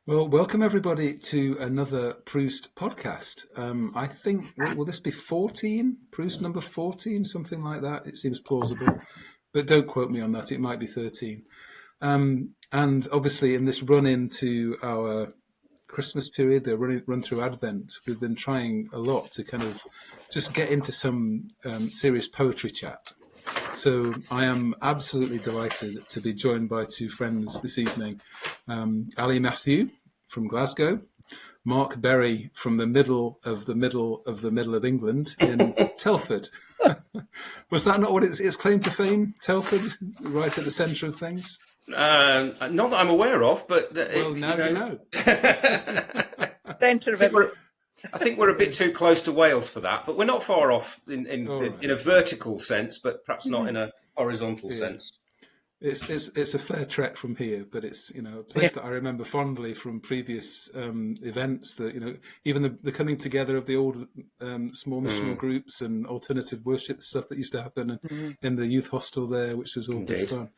Well, welcome everybody to another Proost podcast. I think, will this be 14? Proost number 14, something like that? It seems plausible, but don't quote me on that. It might be 13. And obviously, in this run into our Christmas period, the run through Advent, we've been trying a lot to kind of just get into some serious poetry chat. So I am absolutely delighted to be joined by two friends this evening. Ali Matthew from Glasgow, Mark Berry from the middle of the middle of the middle of England in Telford. Was that not what it's claimed to fame? Telford, right at the centre of things? Not that I'm aware of, but well, now you know. Centre of everything. I think we're a bit too close to Wales for that, but we're not far off in a vertical sense, but perhaps not in a horizontal sense. It's a fair trek from here, but it's a place that I remember fondly from previous events. That even the coming together of the old small missional groups and alternative worship stuff that used to happen in the youth hostel there, which was all good fun.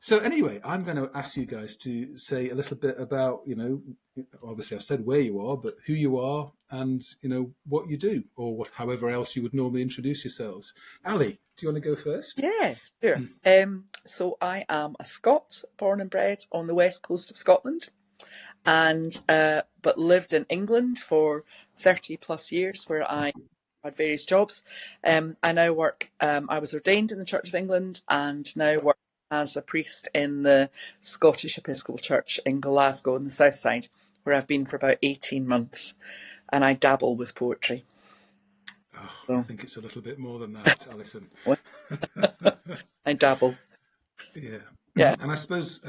So anyway, I'm going to ask you guys to say a little bit about, obviously I've said where you are, but who you are and, what you do or however else you would normally introduce yourselves. Ali, do you want to go first? Yeah, sure. So I am a Scot, born and bred on the west coast of Scotland, and but lived in England for 30 plus years where I had various jobs. I now work, I was ordained in the Church of England and now work as a priest in the Scottish Episcopal Church in Glasgow on the south side, where I've been for about 18 months, and I dabble with poetry. I think it's a little bit more than that, Alison. I dabble. Yeah. And I suppose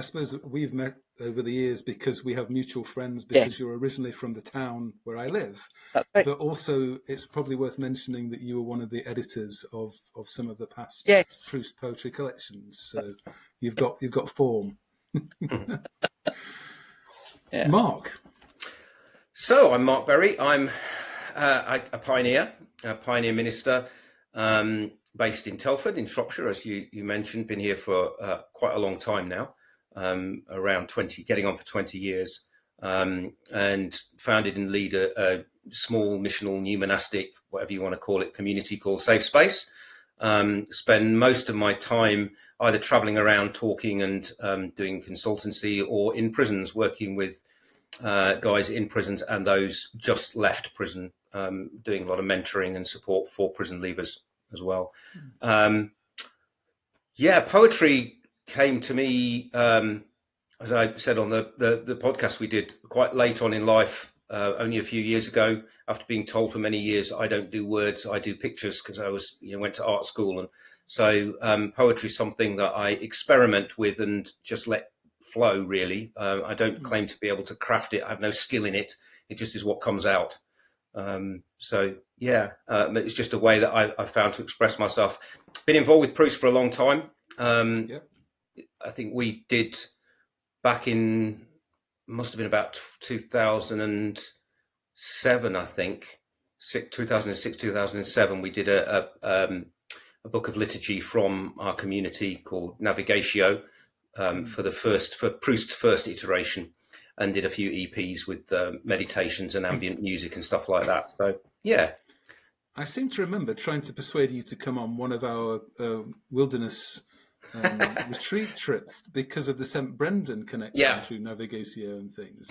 we've met over the years because we have mutual friends, because you're originally from the town where I live. That's right. But also it's probably worth mentioning that you were one of the editors of some of the past Proost poetry collections. So you've got form. Mark. So I'm Mark Berry. I'm a pioneer minister, based in Telford in Shropshire, as you mentioned. Been here for quite a long time now, around 20, getting on for 20 years, and founded and lead a small missional new monastic, whatever you want to call it, community called Safe Space. Spend most of my time either travelling around talking and doing consultancy, or in prisons working with guys in prisons and those just left prison, doing a lot of mentoring and support for prison leavers as well. Poetry came to me, as I said on the podcast we did, quite late on in life, only a few years ago, after being told for many years I don't do words, I do pictures, because I was went to art school. And so poetry is something that I experiment with and just let flow, really. I don't claim to be able to craft it. I have no skill in it. It just is what comes out. It's just a way that I found to express myself. Been involved with Proost for a long time. I think we did back in, must have been about 2007, I think, 2006, 2007, we did a book of liturgy from our community called Navigatio, for Proust's first iteration, and did a few EPs with meditations and ambient music and stuff like that. So, yeah. I seem to remember trying to persuade you to come on one of our wilderness retreat trips because of the St. Brendan connection through Navigatio and things.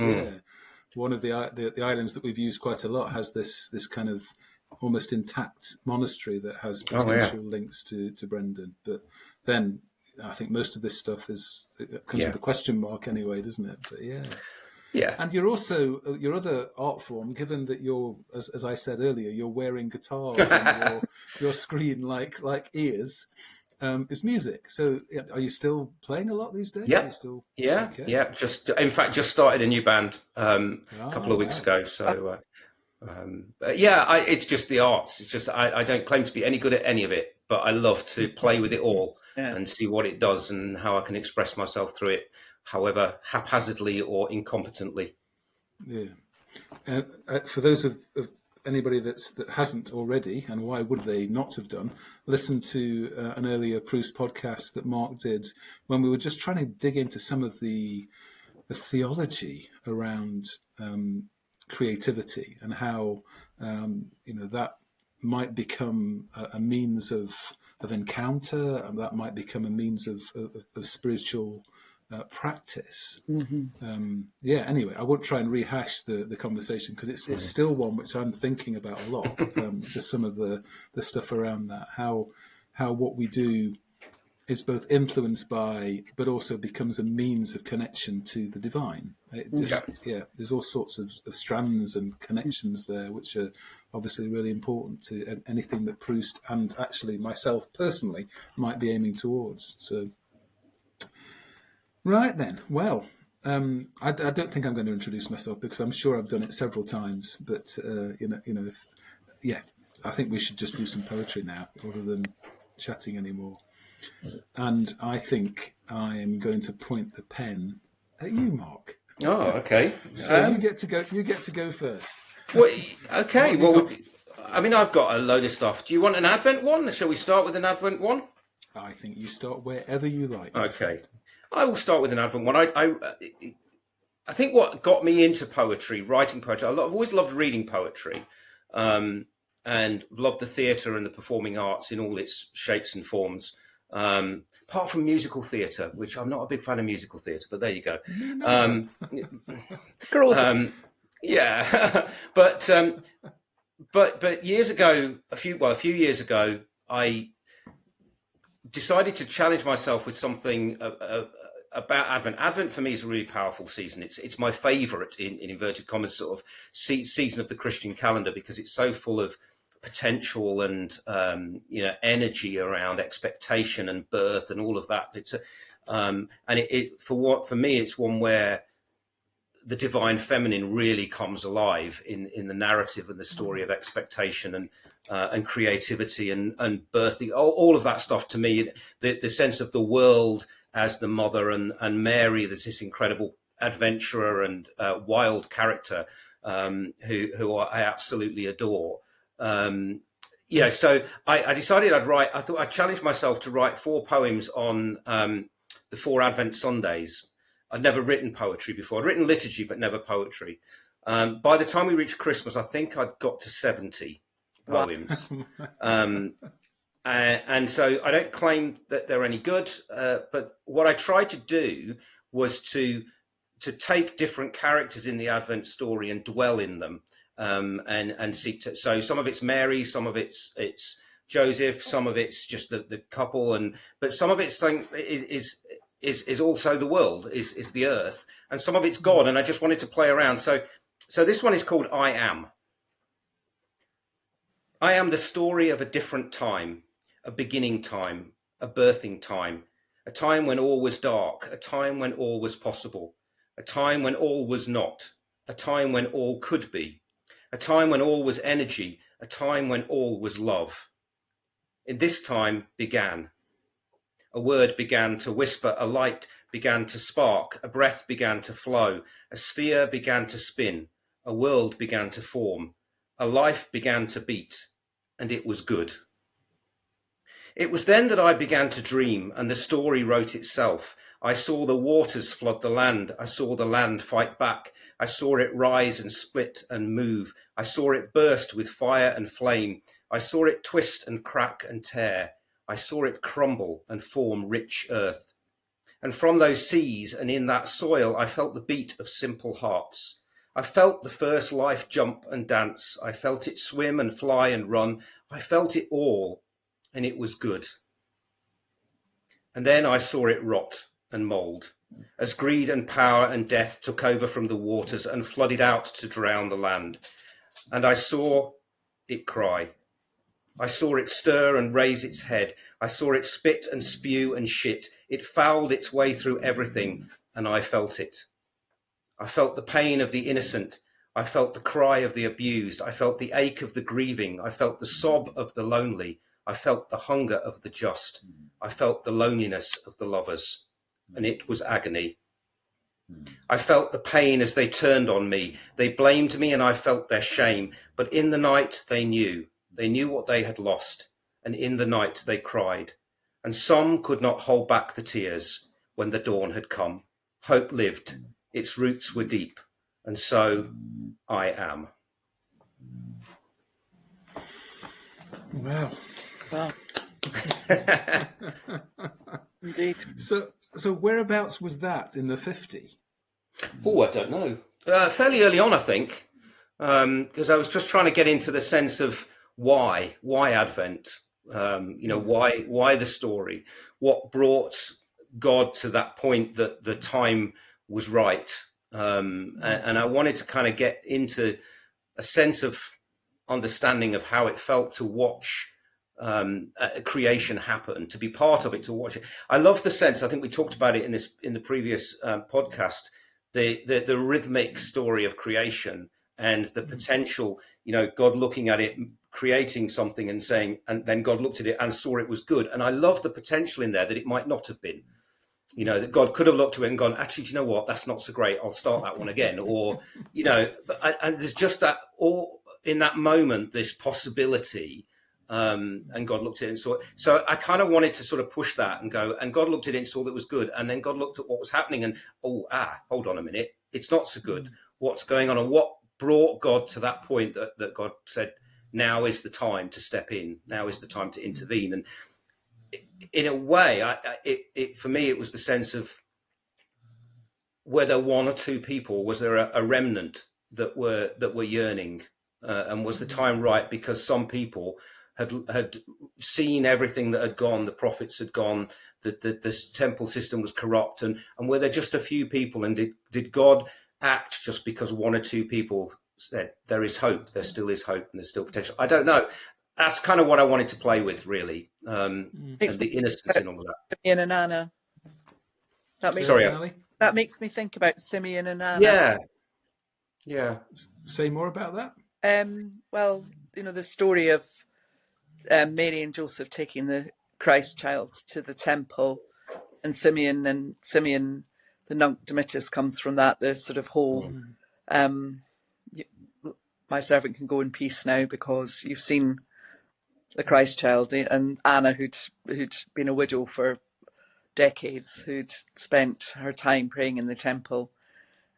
One of the islands that we've used quite a lot has this kind of almost intact monastery that has potential links to Brendan. But then I think most of this stuff comes with a question mark anyway, doesn't it? But yeah. And you're also, your other art form, given that you're, as I said earlier, you're wearing guitars on your screen like ears, is music. So are you still playing a lot these days? Yeah. Are you still, Just started a new band a couple of weeks ago. So it's just the arts. It's just I don't claim to be any good at any of it, but I love to play with it all and see what it does and how I can express myself through it, however haphazardly or incompetently. For those of anybody that hasn't already, and why would they not have done, listen to an earlier Proost podcast that Mark did when we were just trying to dig into some of the theology around creativity and how that might become a means of encounter, and that might become a means of spiritual practice. Anyway, I won't try and rehash the conversation, because it's still one which I'm thinking about a lot. Just some of the stuff around that, how what we do is both influenced by, but also becomes a means of connection to the divine. There's all sorts of strands and connections there, which are obviously really important to anything that Proost, and actually myself personally, might be aiming towards. So, right then, well, I don't think I'm going to introduce myself, because I'm sure I've done it several times. But I think we should just do some poetry now, rather than chatting anymore. And I think I am going to point the pen at you, Mark. Oh, okay. So you get to go. You get to go first. Well, okay. Well, I mean, I've got a load of stuff. Do you want an Advent one? Shall we start with an Advent one? I think you start wherever you like. Okay. I will start with an Advent one. I think what got me into poetry, writing poetry, I've always loved reading poetry, and loved the theatre and the performing arts in all its shapes and forms. Apart from musical theatre, which I'm not a big fan of musical theatre, but there you go. Yeah, but years ago, a few years ago, I decided to challenge myself with something about Advent. Advent for me is a really powerful season. It's my favourite, in inverted commas, sort of season of the Christian calendar, because it's so full of potential and energy around expectation and birth and all of that. It's for me, it's one where the divine feminine really comes alive in the narrative and the story of expectation and creativity and birthing, all of that stuff. To me, the sense of the world as the mother, and Mary, there's this incredible adventurer and wild character who I absolutely adore. So I decided I thought I'd challenge myself to write 4 poems on the 4 Advent Sundays. I'd never written poetry before. I'd written liturgy, but never poetry. By the time we reached Christmas, I think I'd got to 70 poems. And so I don't claim that they're any good, but what I tried to do was to take different characters in the Advent story and dwell in them. And seek to. So some of it's Mary, some of it's Joseph, some of it's just the couple, but some of it's is also the world, is the earth, and some of it's God. And I just wanted to play around. So this one is called I Am. I am the story of a different time, a beginning time, a birthing time, a time when all was dark, a time when all was possible, a time when all was not, a time when all could be. A time when all was energy, a time when all was love. In this time began. A word began to whisper, a light began to spark, a breath began to flow, a sphere began to spin, a world began to form, a life began to beat, and it was good. It was then that I began to dream, and the story wrote itself. I saw the waters flood the land. I saw the land fight back. I saw it rise and split and move. I saw it burst with fire and flame. I saw it twist and crack and tear. I saw it crumble and form rich earth. And from those seas and in that soil, I felt the beat of simple hearts. I felt the first life jump and dance. I felt it swim and fly and run. I felt it all, and it was good. And then I saw it rot and mould, as greed and power and death took over from the waters and flooded out to drown the land. And I saw it cry. I saw it stir and raise its head. I saw it spit and spew and shit. It fouled its way through everything, and I felt it. I felt the pain of the innocent. I felt the cry of the abused. I felt the ache of the grieving. I felt the sob of the lonely. I felt the hunger of the just. I felt the loneliness of the lovers. And it was agony. I felt the pain as they turned on me. They blamed me and I felt their shame. But in the night they knew what they had lost. And in the night they cried. And some could not hold back the tears when the dawn had come. Hope lived its roots were deep, and so I am. Wow. Wow. Indeed. So whereabouts was that in the 50? Oh, I don't know. Fairly early on, I think, because I was just trying to get into the sense of why Advent. Why the story? What brought God to that point that the time was right? And I wanted to kind of get into a sense of understanding of how it felt to watch creation happen, to be part of it, to watch it. I love the sense. I think we talked about it in the previous podcast. The rhythmic story of creation and the potential. God looking at it, creating something, and saying, and then God looked at it and saw it was good. And I love the potential in there that it might not have been. That God could have looked to it and gone, actually, do you know what? That's not so great. I'll start that one again. Or, and there's just that all in that moment, this possibility. And God looked at it and saw it. So I kind of wanted to sort of push that and go, and God looked at it and saw that it was good. And then God looked at what was happening and, hold on a minute. It's not so good. What's going on? And what brought God to that point that God said, now is the time to step in. Now is the time to intervene. And in a way, for me, it was the sense of whether one or two people, was there a remnant that were yearning, and was the time right? Because some people had seen everything that had gone, the prophets had gone, the temple system was corrupt, and were there just a few people, and did God act just because one or two people said there is hope, there still is hope, and there's still potential? I don't know. That's kind of what I wanted to play with, really, and the innocence in all of that. Simeon and Anna. That makes me think about Simeon and Anna. Yeah. Say more about that. Well, the story of Mary and Joseph taking the Christ child to the temple, and Simeon, the nunc dimittis comes from that. The sort of whole, my servant can go in peace now because you've seen the Christ child. And Anna, who'd been a widow for decades, who'd spent her time praying in the temple,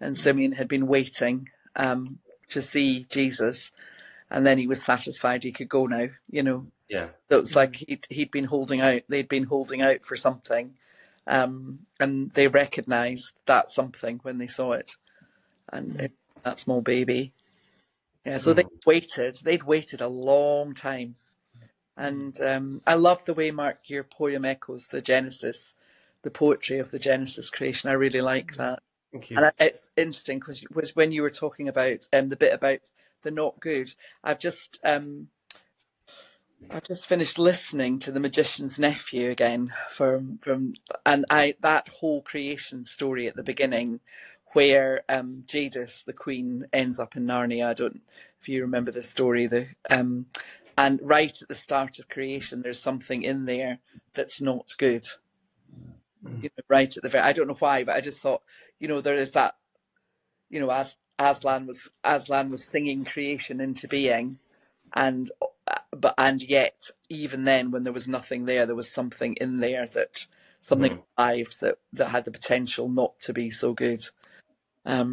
and Simeon had been waiting to see Jesus, and then he was satisfied he could go now. Yeah. So it's like he'd been holding out. They'd been holding out for something, and they recognised that something when they saw it, and that small baby. Yeah. So they'd waited a long time. And I love the way, Mark, your poem echoes the Genesis, the poetry of the Genesis creation. I really like that. Thank you. And it's interesting because when you were talking about the bit about the not good, I've just finished listening to The Magician's Nephew again that whole creation story at the beginning, where Jadis, the queen, ends up in Narnia. I don't know if you remember the story. And right at the start of creation, there's something in there that's not good. Right at the very, I don't know why, but I just thought, there is that, as Aslan was singing creation into being, and yet even then, when there was nothing there was something in there, that something arrived that had the potential not to be so good. I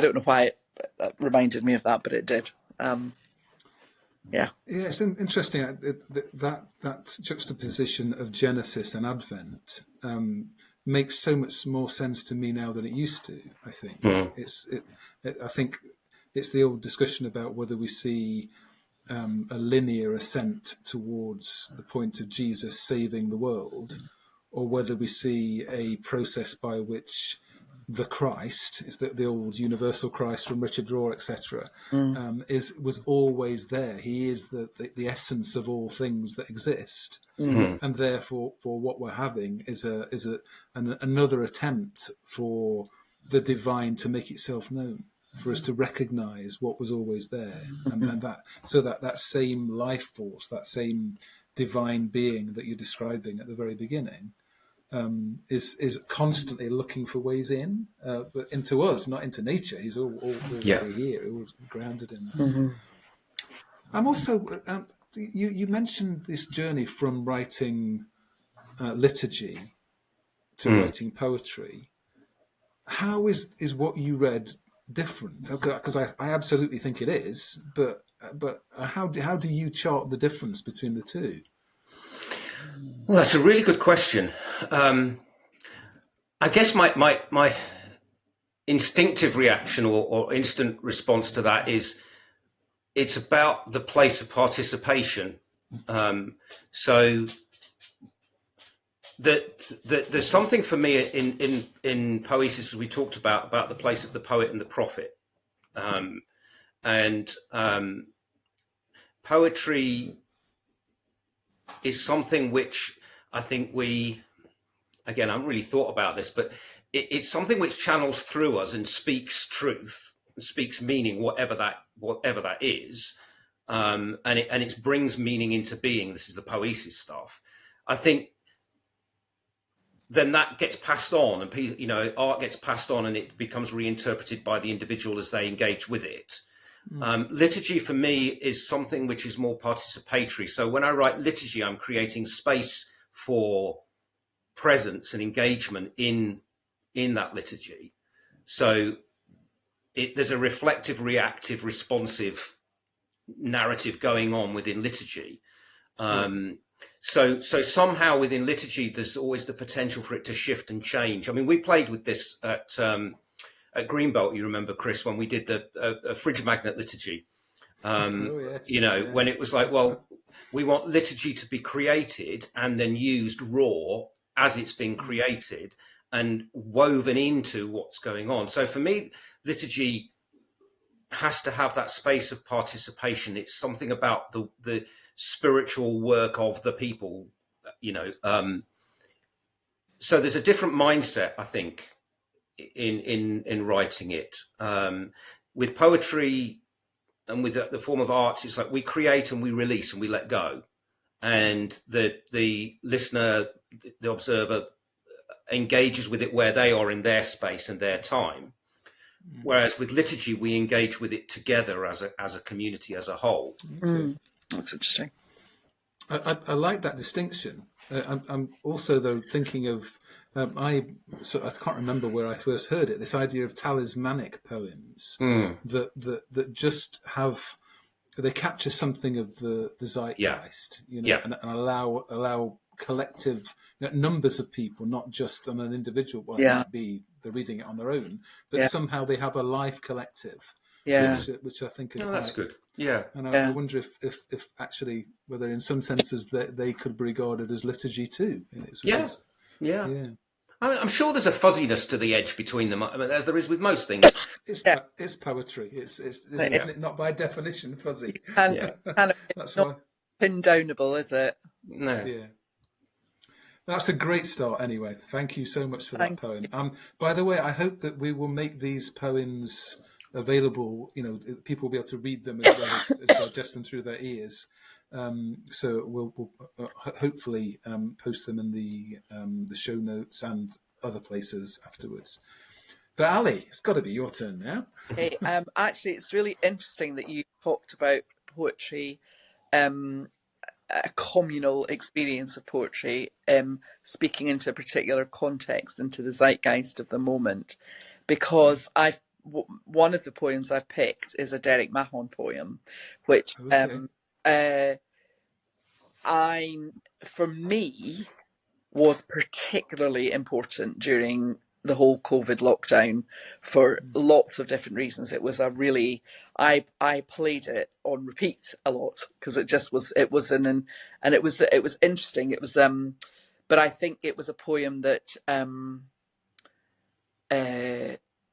don't know why it reminded me of that, but it did. Yeah, it's interesting that juxtaposition of Genesis and Advent makes so much more sense to me now than it used to. I think I think it's the old discussion about whether we see a linear ascent towards the point of Jesus saving the world, or whether we see a process by which the Christ, is the old universal Christ from Richard Rohr, etc., was always there. He is the essence of all things that exist, and therefore, for what we're having is another attempt for the divine to make itself known, for us to recognise what was always there, and that same life force, that same divine being that you're describing at the very beginning, is constantly looking for ways in, but into us, not into nature. He's already here, all grounded in that. I'm also, you mentioned this journey from writing liturgy to writing poetry. how is what you read different? Because I absolutely think it is, but how do you chart the difference between the two? Well, that's a really good question. I guess my instinctive reaction or instant response to that is it's about the place of participation. So there's something for me in poesis, as we talked about the place of the poet and the prophet, and poetry is something which I think I haven't really thought about this, but it's something which channels through us and speaks truth and speaks meaning, whatever that is, and it brings meaning into being. This is the poesis stuff. I think then that gets passed on, and art gets passed on, and it becomes reinterpreted by the individual as they engage with it. Liturgy for me is something which is more participatory. So when I write liturgy, I'm creating space for presence and engagement in that liturgy. So there's a reflective, reactive, responsive narrative going on within liturgy. So somehow within liturgy, there's always the potential for it to shift and change. I mean, we played with this at Greenbelt, you remember, Chris, when we did the fridge magnet liturgy. Yes. When it was like, well, we want liturgy to be created and then used raw as it's been created and woven into what's going on. So for me, liturgy has to have that space of participation. It's something about the spiritual work of the people, so there's a different mindset, I think, in writing it. With poetry and with the form of arts, it's like we create and we release and we let go, and the listener, the observer, engages with it where they are in their space and their time. Whereas with liturgy, we engage with it together as a community, as a whole. That's interesting. I like that distinction. I'm also, though, thinking of I can't remember where I first heard it. This idea of talismanic poems that just they capture something of the zeitgeist, and allow collective numbers of people, not just on an individual. Well, it might be they're reading it on their own, but somehow they have a live collective. Which I think that's good. Yeah, and I wonder if actually whether in some senses they could be regarded as liturgy too. I'm sure there's a fuzziness to the edge between them, as there is with most things. It's poetry. Isn't it? Not by definition fuzzy. That's not pin downable, is it? No. Yeah. That's a great start. Anyway, thank you so much for that poem. By the way, I hope that we will make these poems available. People will be able to read them as well as digest them through their ears. So we'll hopefully post them in the show notes and other places afterwards. But Ali, it's got to be your turn now. Hey, actually, it's really interesting that you talked about poetry, a communal experience of poetry, speaking into a particular context, into the zeitgeist of the moment, because one of the poems I've picked is a Derek Mahon poem, which for me was particularly important during the whole COVID lockdown for lots of different reasons. It was I played it on repeat a lot because it was interesting. It was, but I think it was a poem that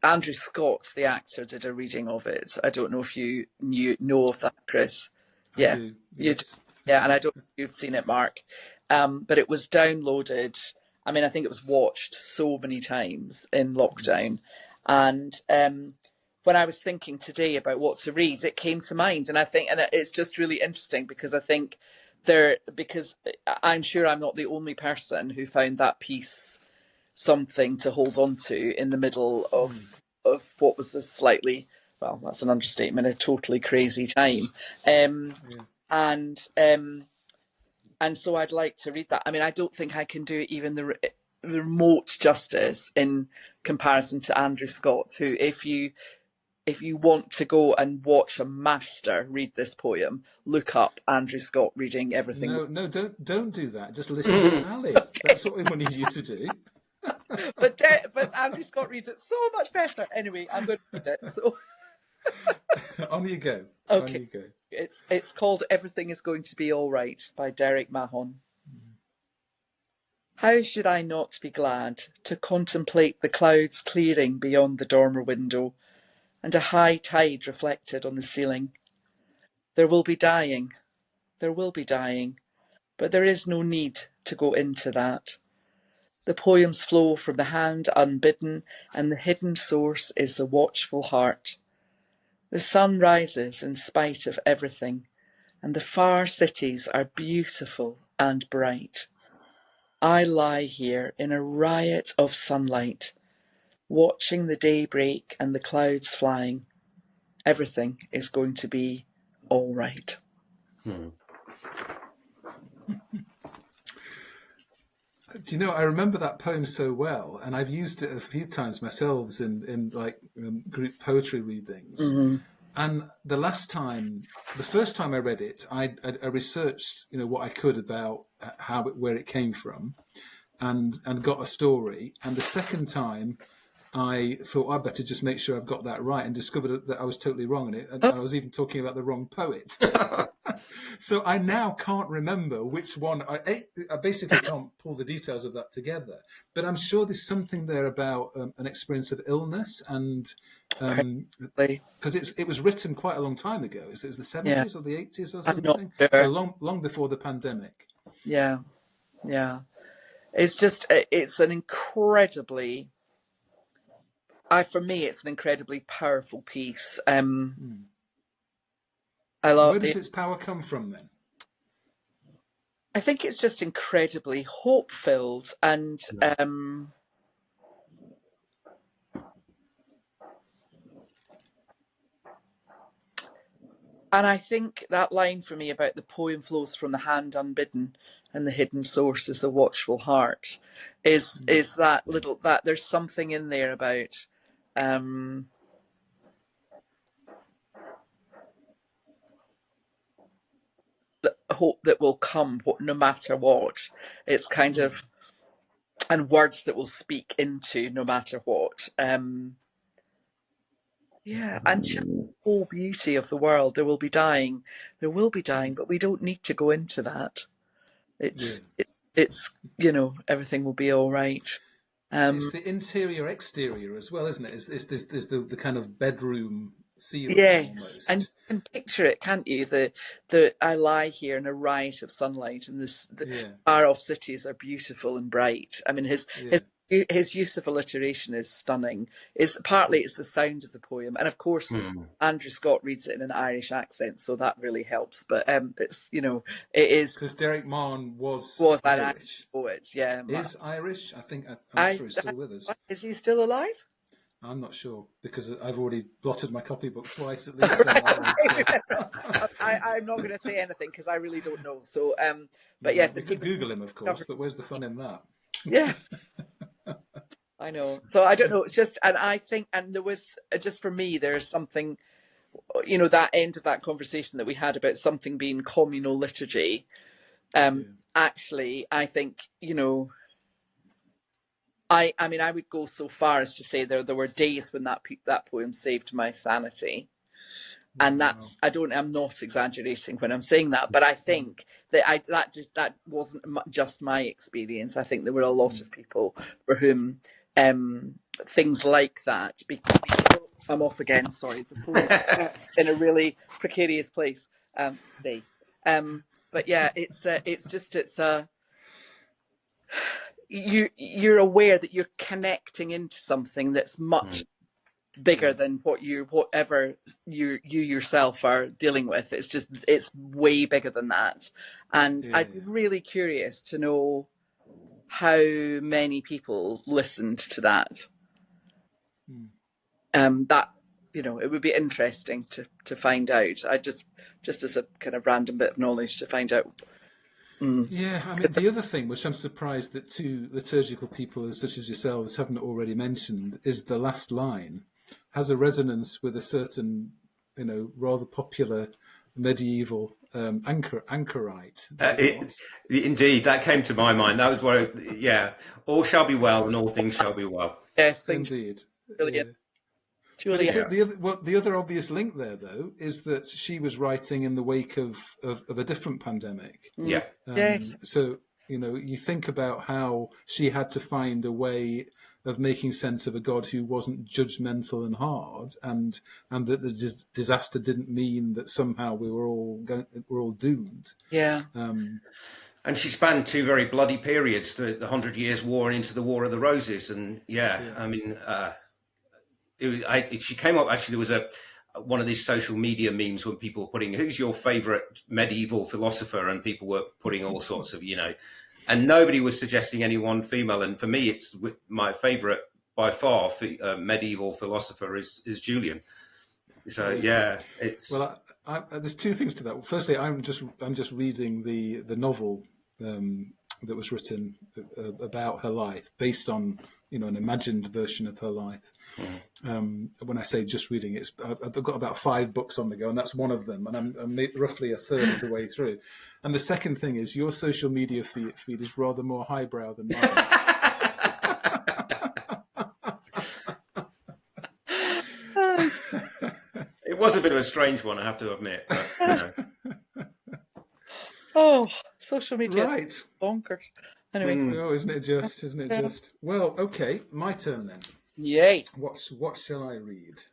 Andrew Scott, the actor, did a reading of it. I don't know if you know of that, Chris. I do. Yes. Yeah, and I don't know if you've seen it, Mark. But it was downloaded. I mean, I think it was watched so many times in lockdown. And when I was thinking today about what to read, it came to mind. And it's just really interesting because I think because I'm sure I'm not the only person who found that piece something to hold on to in the middle of what was a slightly, well, that's an understatement, a totally crazy time. And so I'd like to read that. I mean, I don't think I can do even the remote justice in comparison to Andrew Scott, who, if you want to go and watch a master read this poem, look up Andrew Scott reading everything. No, don't do that. Just listen to Ali. That's what we need you to do. But Andrew Scott reads it so much better. Anyway, I'm going to read it. So On you go. okay, On you go. It's called "Everything Is Going to Be All Right" by Derek Mahon. How should I not be glad to contemplate the clouds clearing beyond the dormer window, and a high tide reflected on the ceiling? There will be dying, but there is no need to go into that. The poems flow from the hand unbidden, and the hidden source is the watchful heart. The sun rises in spite of everything, and the far cities are beautiful and bright. I lie here in a riot of sunlight, watching the day break and the clouds flying. Everything is going to be all right. Do you know, I remember that poem so well, and I've used it a few times myself in group poetry readings. Mm-hmm. And the first time I read it, I researched, what I could about where it came from, and got a story. And the second time, I thought I better just make sure I've got that right, and discovered that I was totally wrong in it. And I was even talking about the wrong poet. So I now can't remember which one. I basically can't pull the details of that together. But I'm sure there's something there about an experience of illness, and because it was written quite a long time ago. It was the 70s or the 80s or something. I'm not sure. So long before the pandemic. Yeah. It's an incredibly. For me, it's an incredibly powerful piece. Where does its power come from then? I think it's just incredibly hope-filled, and and I think that line for me about the poem flows from the hand unbidden and the hidden source is the watchful heart is that there's something in there about hope that will come no matter what. It's kind of, and words that will speak into no matter what. And the whole beauty of the world. There will be dying, but we don't need to go into that. It's everything will be all right. It's the interior exterior as well, isn't it? It's the kind of bedroom ceiling. Yes, almost. and you can picture it, can't you? I lie here in a riot of sunlight, and far off cities are beautiful and bright. I mean, his use of alliteration is stunning. It's the sound of the poem, and of course, Andrew Scott reads it in an Irish accent, so that really helps. But it's it is because Derek Mahon was Irish poet. Yeah, is Irish. I'm not sure he's still with us. Is he still alive? I'm not sure because I've already blotted my copybook twice at least. I'm not going to say anything because I really don't know. So, but yes, we could Google him, of course. But where's the fun in that? Yeah. I know. So I don't know. It's just, and I think, and there was just for me, there's something, that end of that conversation that we had about something being communal liturgy. Actually, I think, I mean, I would go so far as to say there were days when that poem saved my sanity. And I'm not exaggerating when I'm saying that, but I think that wasn't just my experience. I think there were a lot of people for whom things like that. I'm off again. Sorry, the phone in a really precarious place. Stay. But yeah, you're aware that you're connecting into something that's much bigger than whatever you yourself are dealing with. It's way bigger than that. And I'd be really curious to know how many people listened to that. That it would be interesting to find out. I just as a kind of random bit of knowledge to find out. Yeah, I mean, the other thing, which I'm surprised that two liturgical people such as yourselves haven't already mentioned, is the last line has a resonance with a certain, rather popular medieval anchorite, does it not? Indeed, that came to my mind. That was yeah, all shall be well and all things shall be well. Yes, thanks, Indeed, Julian. yeah. But Julia. it's Yeah. the other obvious link there, though, is that she was writing in the wake of a different pandemic. Mm. Yeah. Yes. So, you think about how she had to find a way of making sense of a God who wasn't judgmental and hard, and that the disaster didn't mean that somehow we're all doomed. Yeah. And she spanned two very bloody periods, the Hundred Years' War and into the War of the Roses. And yeah, Yeah. I mean, she came up, actually, there was one of these social media memes when people were putting, who's your favorite medieval philosopher? And people were putting all sorts of, and nobody was suggesting anyone female. And for me, it's my favorite by far medieval philosopher is Julian. So yeah, it's Well, there's two things to that. Firstly, I'm just reading the novel that was written about her life, based on an imagined version of her life. When I say just reading, I've got about 5 books on the go, and that's one of them, and I'm roughly a third of the way through. And the second thing is your social media feed is rather more highbrow than mine. it was a bit of a strange one, I have to admit. But, Oh, social media. Right. Bonkers. Anyway. Oh, isn't it just? Isn't it just? Well, okay, my turn then. Yay. What shall I read?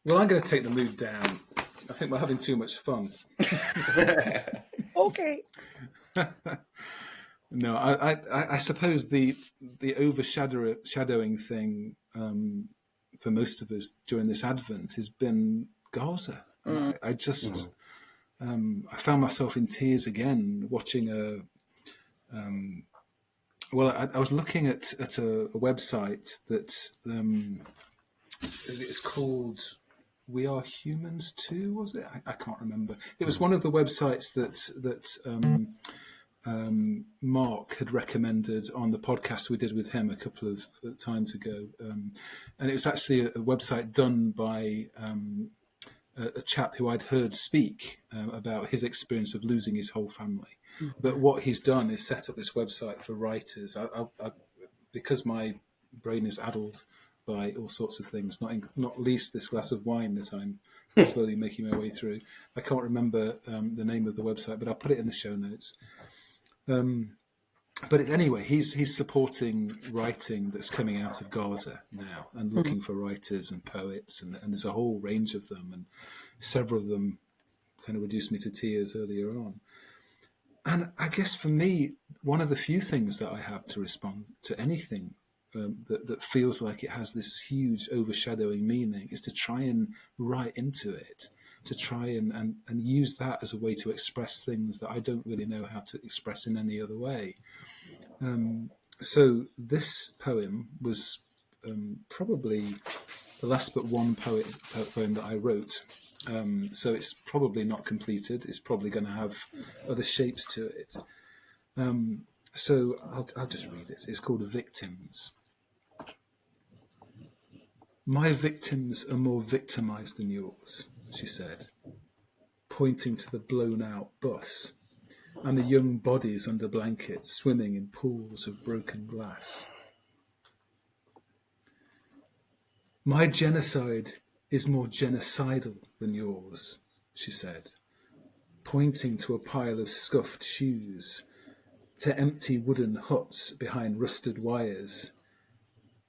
Well, I'm going to take the mood down. I think we're having too much fun. Okay. No, I suppose the overshadowing thing for most of us during this Advent has been Gaza. And I just I found myself in tears again watching I was looking at a website that it's called We Are Humans Too, was it? I can't remember. It was one of the websites that Mark had recommended on the podcast we did with him a couple of times ago. And it was actually a website done by a chap who I'd heard speak about his experience of losing his whole family. But what he's done is set up this website for writers. Because my brain is addled by all sorts of things, not least this glass of wine that I'm slowly making my way through. I can't remember the name of the website, but I'll put it in the show notes. But anyway, he's supporting writing that's coming out of Gaza now, and looking for writers and poets, and there's a whole range of them, and several of them kind of reduced me to tears earlier on. And I guess for me, one of the few things that I have to respond to anything that feels like it has this huge overshadowing meaning is to try and write into it, to try and use that as a way to express things that I don't really know how to express in any other way. So this poem was probably the last but one poem that I wrote. So it's probably not completed. It's probably going to have other shapes to it. So I'll just read it. It's called Victims. My victims are more victimized than yours, she said, pointing to the blown-out bus and the young bodies under blankets swimming in pools of broken glass. My genocide is more genocidal than yours, she said, pointing to a pile of scuffed shoes, to empty wooden huts behind rusted wires,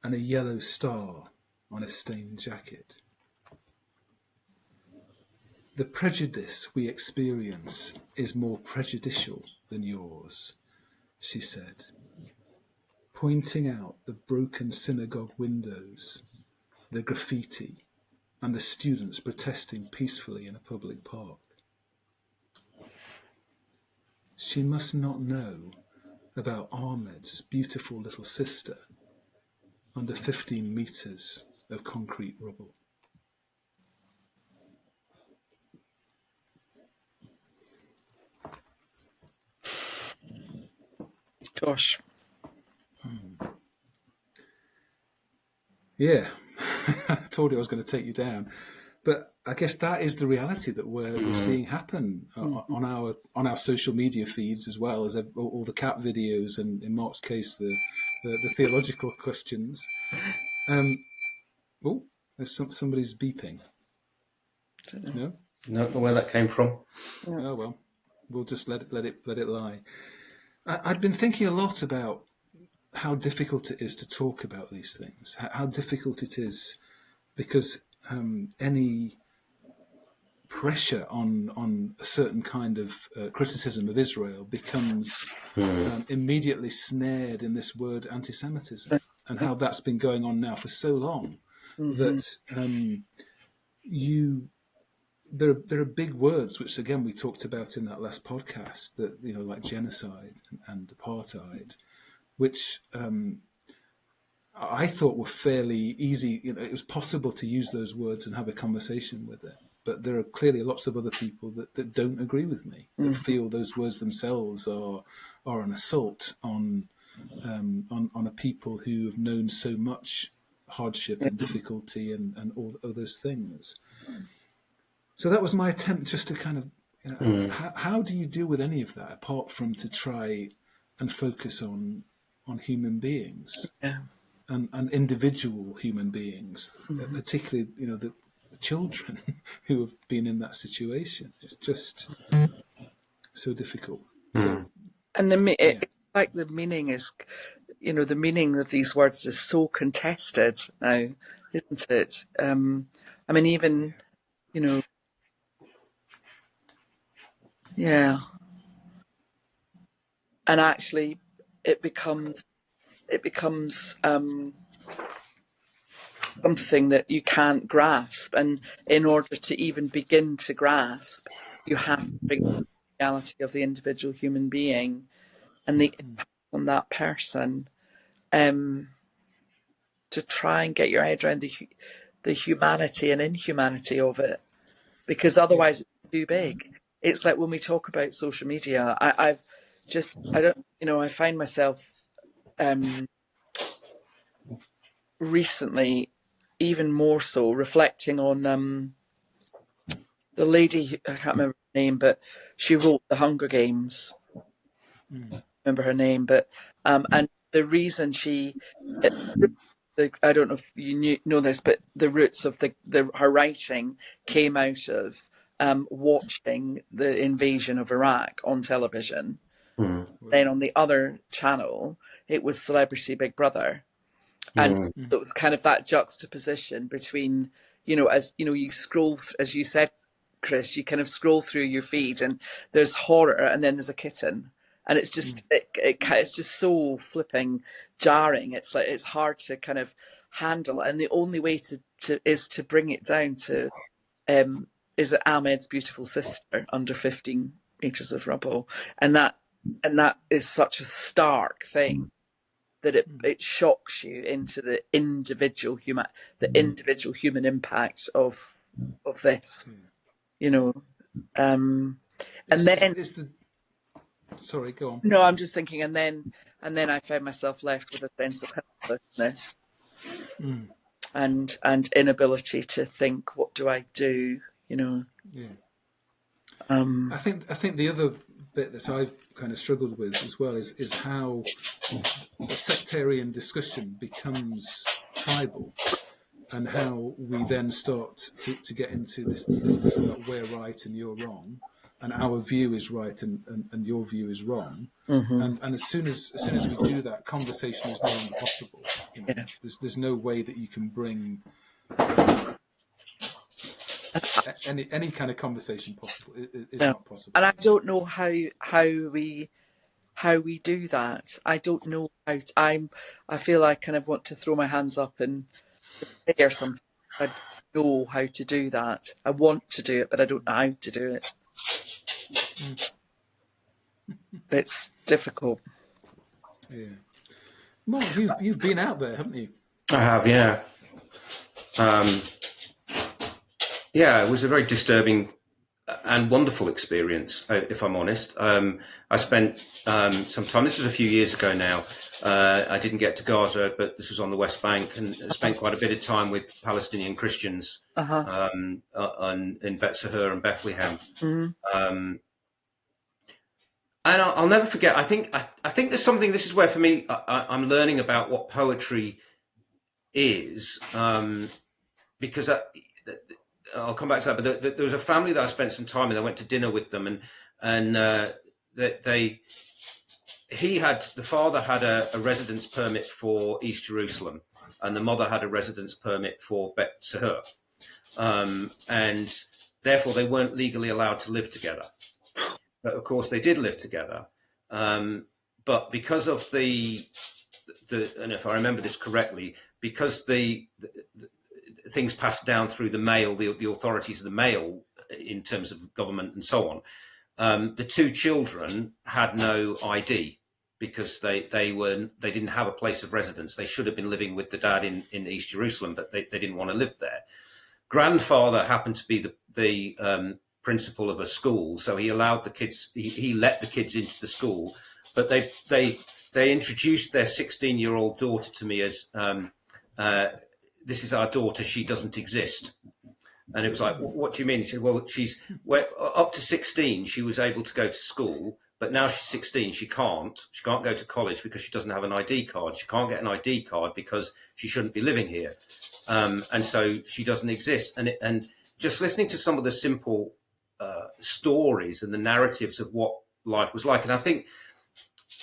and a yellow star on a stained jacket. The prejudice we experience is more prejudicial than yours, she said, pointing out the broken synagogue windows, the graffiti, and the students protesting peacefully in a public park. She must not know about Ahmed's beautiful little sister under 15 metres of concrete rubble. Gosh. Yeah, I told you I was going to take you down, but I guess that is the reality that we're seeing happen on our social media feeds, as well as all the cat videos, and in Mark's case, the theological questions. Oh, there's somebody's beeping. No, Don't know where that came from. oh well, we'll just let it lie. I'd been thinking a lot about how difficult it is to talk about these things, how difficult it is, because any pressure on a certain kind of criticism of Israel becomes immediately snared in this word anti-Semitism, and how that's been going on now for so long that there are big words, which again we talked about in that last podcast, that like genocide and apartheid, which I thought were fairly easy. It was possible to use those words and have a conversation with it. But there are clearly lots of other people that don't agree with me, that feel those words themselves are an assault on a people who have known so much hardship and difficulty and all those things. So that was my attempt, just to kind of, how do you deal with any of that apart from to try and focus on human beings? Yeah. And individual human beings, particularly the children who have been in that situation. It's just so difficult. So, And it's like the meaning is, the meaning of these words is so contested now, isn't it? I mean, even yeah, and actually, it becomes something that you can't grasp, and in order to even begin to grasp, you have to bring the reality of the individual human being and the impact on that person, to try and get your head around the humanity and inhumanity of it, because otherwise it's too big. It's like when we talk about social media, I find myself recently even more so reflecting on the lady, I can't remember her name, but she wrote The Hunger Games. Remember her name, but and the reason I don't know if you know this, but the roots of her writing came out of watching the invasion of Iraq on television. Then on the other channel, it was Celebrity Big Brother. And it was kind of that juxtaposition between, as you scroll, as you said, Chris, you kind of scroll through your feed and there's horror and then there's a kitten. And it's just it's just so flipping jarring. It's like it's hard to kind of handle. And the only way is to bring it down to is it Ahmed's beautiful sister under 15 meters of rubble, and that is such a stark thing that it shocks you into the individual human impact of this, and then sorry, go on. No, I'm just thinking, and then I found myself left with a sense of helplessness and inability to think, what do I do? Yeah. I think the other bit that I've kind of struggled with as well is how the sectarian discussion becomes tribal, and how we then start to get into this about we're right and you're wrong, and our view is right and your view is wrong. And as soon as we do that, conversation is no longer possible. There's no way that you can bring any kind of conversation possible. It's not possible. And I don't know how we do that. I don't know how I feel I kind of want to throw my hands up and say something. I don't know how to do that. I want to do it, but I don't know how to do it. It's difficult. Yeah. Mark, you've been out there, haven't you? I have, yeah. Yeah, it was a very disturbing and wonderful experience, if I'm honest. I spent some time, this was a few years ago now, I didn't get to Gaza, but this was on the West Bank, and spent quite a bit of time with Palestinian Christians in Bet Sahur and Bethlehem. And I'll never forget, I think there's something, this is where for me, I'm learning about what poetry is, because I'll come back to that, but there was a family that I spent some time with. I went to dinner with them, and the father had a residence permit for East Jerusalem, and the mother had a residence permit for Bet Sahur, and therefore they weren't legally allowed to live together. But of course they did live together, but because of and if I remember this correctly, because the things passed down through the mail, the authorities of the mail in terms of government and so on, the two children had no ID because they didn't have a place of residence. They should have been living with the dad in East Jerusalem, but they didn't want to live there. Grandfather happened to be the principal of a school, so he allowed the kids. He let the kids into the school, but they introduced their 16-year-old daughter to me as. This is our daughter, she doesn't exist. And it was like, what do you mean? He said, well, up to 16, she was able to go to school, but now she's 16, she can't go to college because she doesn't have an ID card. She can't get an ID card because she shouldn't be living here. And so she doesn't exist. And just listening to some of the simple stories and the narratives of what life was like. And I think,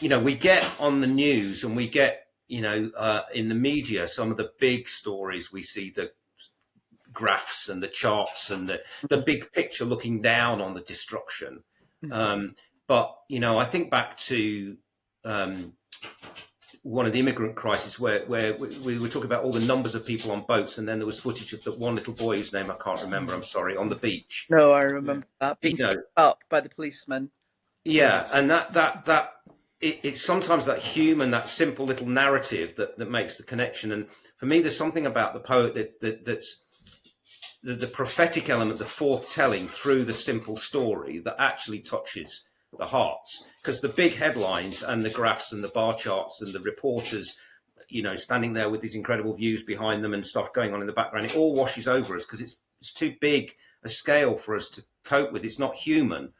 we get on the news and we get, in the media, some of the big stories, we see the graphs and the charts and the big picture looking down on the destruction. But, I think back to one of the immigrant crises where we were talking about all the numbers of people on boats, and then there was footage of the one little boy whose name I can't remember, I'm sorry, on the beach. No, I remember that, being picked up by the policeman. Yeah, and that it's sometimes that human, that simple little narrative that makes the connection. And for me, there's something about the poet that's the prophetic element, the foretelling through the simple story that actually touches the hearts. Because the big headlines and the graphs and the bar charts and the reporters, standing there with these incredible views behind them and stuff going on in the background, it all washes over us because it's too big a scale for us to cope with. It's not human.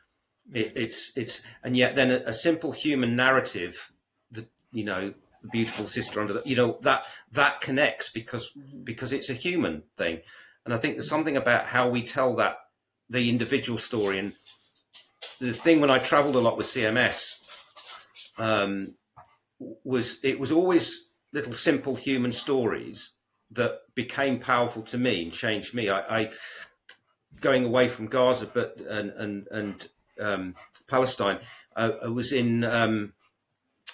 It's and yet then a simple human narrative, the beautiful sister under that connects because it's a human thing. And I think there's something about how we tell the individual story. And the thing when I traveled a lot with CMS was always little simple human stories that became powerful to me and changed me. I going away from Gaza and Palestine, I was in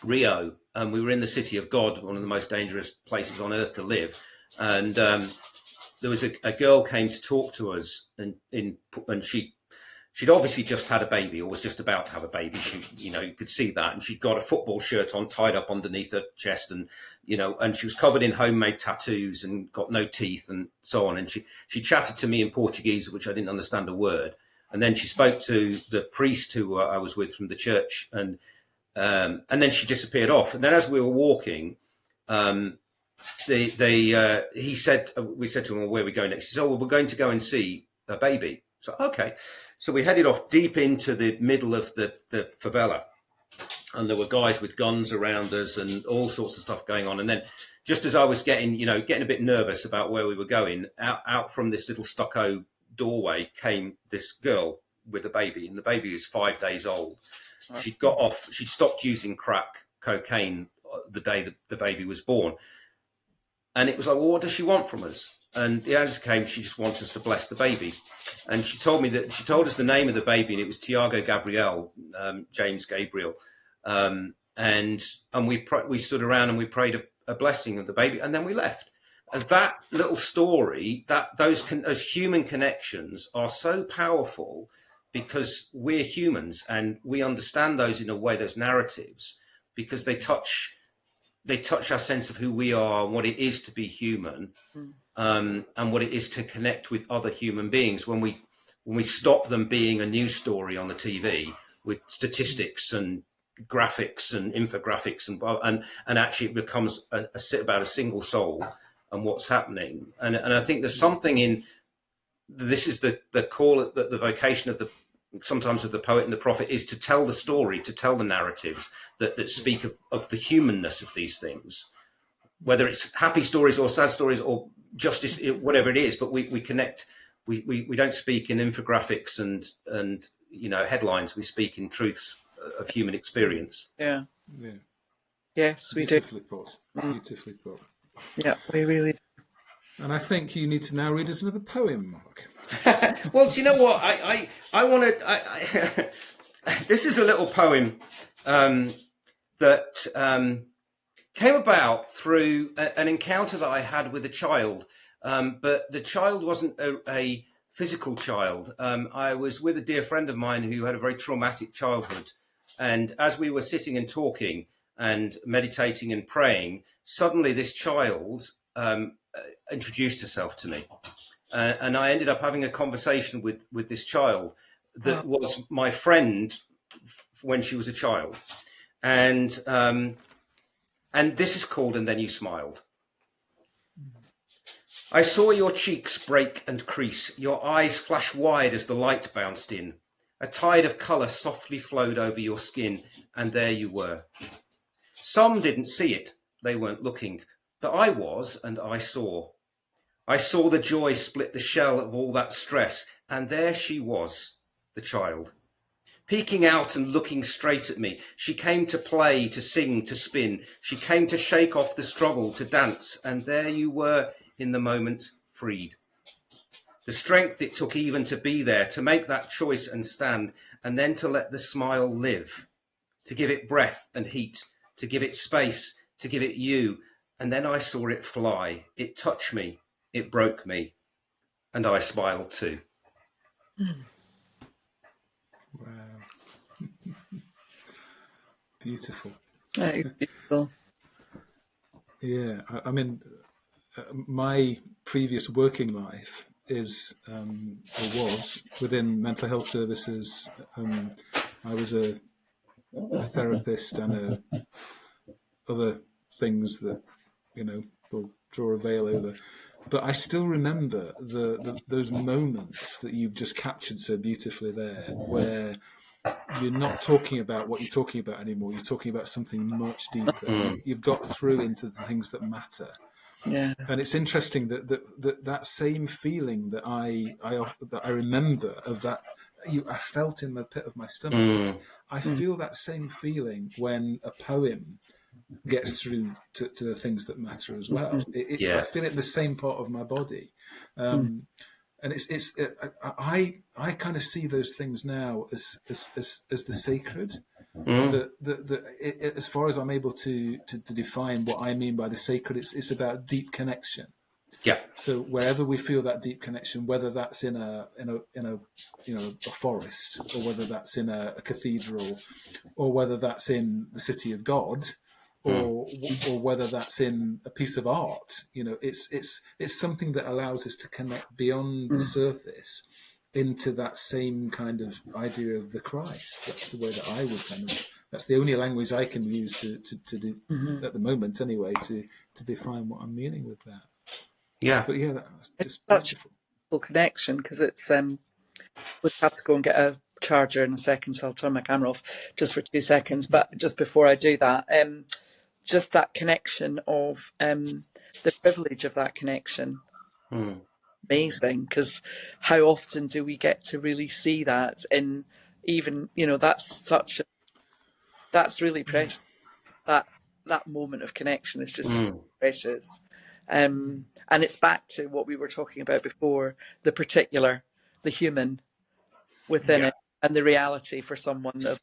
Rio, and we were in the City of God, one of the most dangerous places on earth to live. And there was a girl came to talk to us, and she'd obviously just had a baby, or was just about to have a baby. She, you could see that, and she'd got a football shirt on, tied up underneath her chest, and and she was covered in homemade tattoos and got no teeth and so on. And she chatted to me in Portuguese, which I didn't understand a word. And then she spoke to the priest who I was with from the church, and then she disappeared off. And then as we were walking, we said to him, well, where are we going next? He said, oh, well, we're going to go and see a baby. So, okay. So we headed off deep into the middle of the favela, and there were guys with guns around us and all sorts of stuff going on. And then just as I was getting a bit nervous about where we were going, out from this little stucco doorway came this girl with a baby, and the baby was 5 days old. She'd stopped using crack cocaine the day the baby was born. And it was like, well, what does she want from us? And the answer came, she just wants us to bless the baby. And she told us the name of the baby, and it was Tiago Gabriel, James Gabriel. And we stood around and we prayed a blessing of the baby, and then we left. And that little story, those human connections are so powerful because we're humans and we understand those in a way, those narratives, because they touch our sense of who we are and what it is to be human, and what it is to connect with other human beings. When when we stop them being a news story on the TV with statistics and graphics and infographics and actually it becomes about a single soul and what's happening. And I think there's something in this is the call, the vocation of sometimes of the poet and the prophet is to tell the story, to tell the narratives that speak of the humanness of these things, whether it's happy stories or sad stories or justice, whatever it is. But we connect. We don't speak in infographics and headlines. We speak in truths of human experience. Yeah. Yes, we do. Beautifully put. Beautifully put. Yeah, we really do. And I think you need to now read us another poem, Mark. Well, do you know what? I want to. This is a little poem that came about through an encounter that I had with a child, but the child wasn't a physical child. I was with a dear friend of mine who had a very traumatic childhood, and as we were sitting and talking and meditating and praying, suddenly this child introduced herself to me. And I ended up having a conversation with this child that was my friend when she was a child. And this is called And Then You Smiled. I saw your cheeks break and crease, your eyes flash wide as the light bounced in. A tide of colour softly flowed over your skin, and there you were. Some didn't see it, they weren't looking, but I was, and I saw. I saw the joy split the shell of all that stress, and there she was, the child. Peeking out and looking straight at me, she came to play, to sing, to spin. She came to shake off the struggle, to dance, and there you were in the moment, freed. The strength it took even to be there, to make that choice and stand, and then to let the smile live, to give it breath and heat, to give it space, to give it you. And then I saw it fly. It touched me. It broke me, and I smiled too. Wow. Beautiful. That is beautiful. Yeah, I mean, my previous working life is, or was, within mental health services. I was a therapist and other things that, will draw a veil over. But I still remember those moments that you've just captured so beautifully there, where you're not talking about what you're talking about anymore. You're talking about something much deeper. You've got through into the things that matter. Yeah. And it's interesting that same feeling that I remember of that I felt in the pit of my stomach. I feel that same feeling when a poem gets through to the things that matter as well. I feel it in the same part of my body, and I kind of see those things now as the sacred. As far as I'm able to define what I mean by the sacred, it's about deep connection. Yeah. So wherever we feel that deep connection, whether that's in a forest, or whether that's in a cathedral, or whether that's in the city of God, or whether that's in a piece of art, it's something that allows us to connect beyond the surface into that same kind of idea of the Christ. That's the way that I would that's the only language I can use to do, at the moment anyway, to define what I'm meaning with that. Yeah. But yeah, that's just such beautiful. a connection, because it's we'll have to go and get a charger in a second, so I'll turn my camera off just for 2 seconds. But just before I do that, just that connection of the privilege of that connection. Amazing, because how often do we get to really see that? And even that's really precious. That moment of connection is just so precious. And it's back to what we were talking about before, the particular, the human within it, and the reality for someone of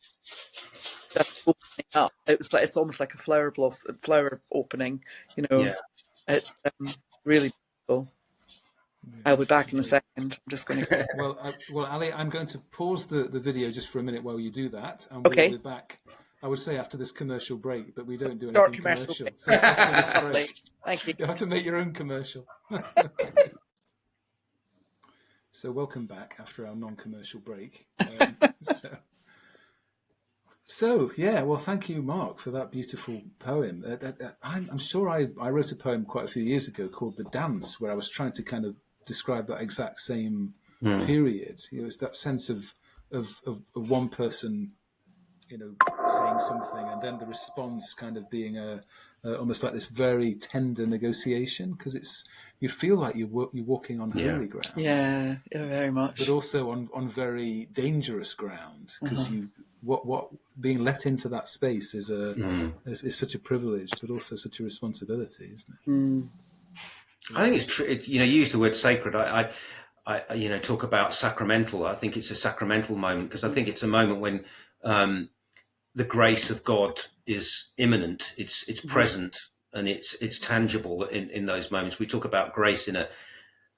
that opening up. It's almost like a flower opening, It's really beautiful. I'll be back in a second. I'm just going to. Well, Ali, I'm going to pause the video just for a minute while you do that, and Okay. we'll be back. I would say after this commercial break, but we don't do Short anything commercial commercial. break. So after this break, Thank you. you have to make your own commercial. Okay. So welcome back after our non-commercial break. So, yeah, well, thank you, Mark, for that beautiful poem. I'm sure I wrote a poem quite a few years ago called The Dance, where I was trying to kind of describe that exact same period. It's that sense of one person, saying something, and then the response kind of being almost like this very tender negotiation, because you feel like you're walking on holy ground. Yeah, very much. But also on very dangerous ground, because what being let into that space is such a privilege, but also such a responsibility, isn't it? I think it's true. You use the word sacred. I talk about sacramental. I think it's a sacramental moment, because I think it's a moment when the grace of God is imminent. It's present, and it's tangible in those moments. We talk about grace in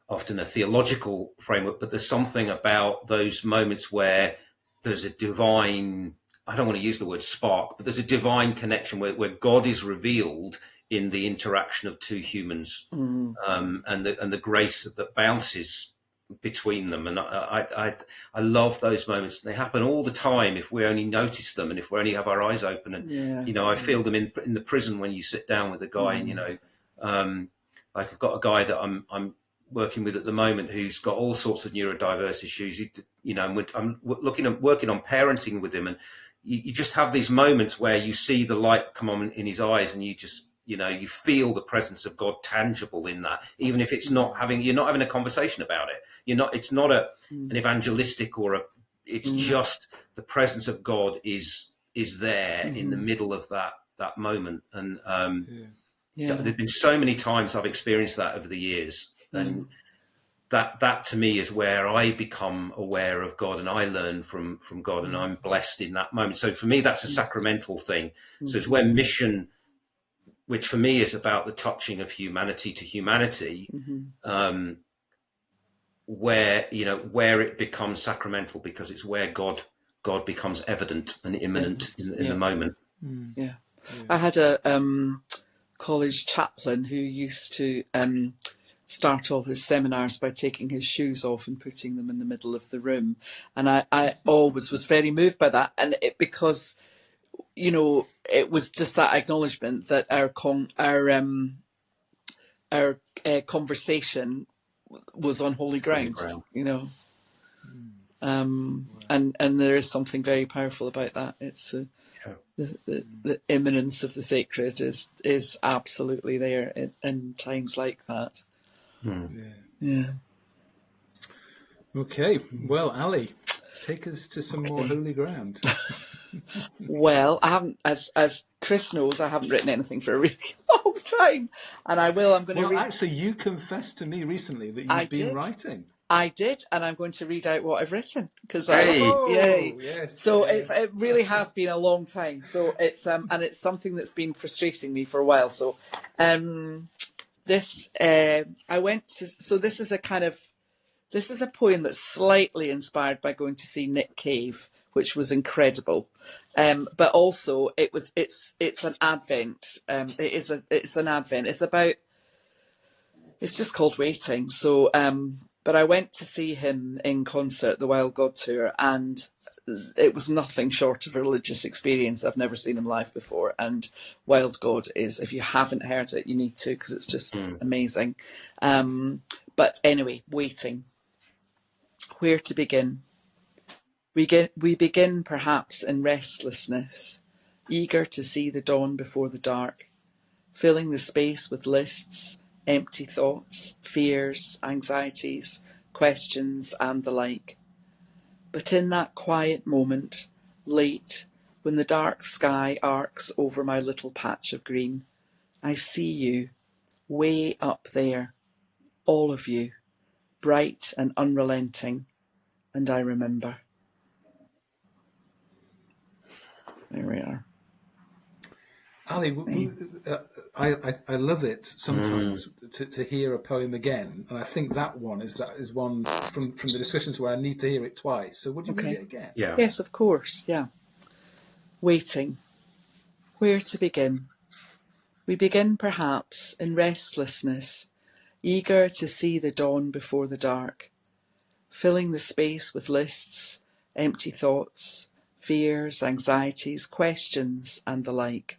often a theological framework, but there's something about those moments where there's a divine, I don't want to use the word spark, but there's a divine connection where God is revealed in the interaction of two humans, and the grace that bounces between them. And I love those moments. They happen all the time if we only notice them, and if we only have our eyes open. And I feel them in the prison when you sit down with a guy, and like I've got a guy that I'm working with at the moment who's got all sorts of neurodiverse issues. I'm working on parenting with him, and you just have these moments where you see the light come on in his eyes, and you just you feel the presence of God tangible in that, even if you're not having a conversation about it. It's not an evangelistic it's just the presence of God is there in the middle of that moment. And there've been so many times I've experienced that over the years. And that to me is where I become aware of God, and I learn from God, and I'm blessed in that moment. So for me, that's a sacramental thing. So it's where mission, which for me is about the touching of humanity to humanity, where it becomes sacramental, because it's where God becomes evident and imminent in the moment. Yeah. I had a college chaplain who used to start all his seminars by taking his shoes off and putting them in the middle of the room. And I always was very moved by that. And because, it was just that acknowledgement that our conversation was on holy ground, and there is something very powerful about that. It's the imminence of the sacred is absolutely there in times like that. Yeah. Okay, well, Ali, take us to some more holy ground. Well, I haven't, as Chris knows, I haven't written anything for a really long time, and I will. I'm going to read. Actually, you confessed to me recently that you've been writing. I did, and I'm going to read out what I've written, because yes. So it really has been a long time. So it's and it's something that's been frustrating me for a while. So this I went to. So this is a poem that's slightly inspired by going to see Nick Cave, which was incredible. But also it's an Advent. It's an Advent. It's just called Waiting. So but I went to see him in concert, the Wild God Tour, and it was nothing short of a religious experience. I've never seen him live before, and Wild God is, if you haven't heard it, you need to, because it's just amazing. But anyway, Waiting. Where to begin? We begin perhaps in restlessness, eager to see the dawn before the dark, filling the space with lists, empty thoughts, fears, anxieties, questions, and the like. But in that quiet moment, late, when the dark sky arcs over my little patch of green, I see you, way up there, all of you, bright and unrelenting, and I remember. There we are. Ali, I love it sometimes to hear a poem again, and I think that one is one from the discussions where I need to hear it twice. So would you read it again? Yeah. Yes, of course. Yeah. Waiting. Where to begin? We begin perhaps in restlessness, eager to see the dawn before the dark, filling the space with lists, empty thoughts, fears, anxieties, questions, and the like.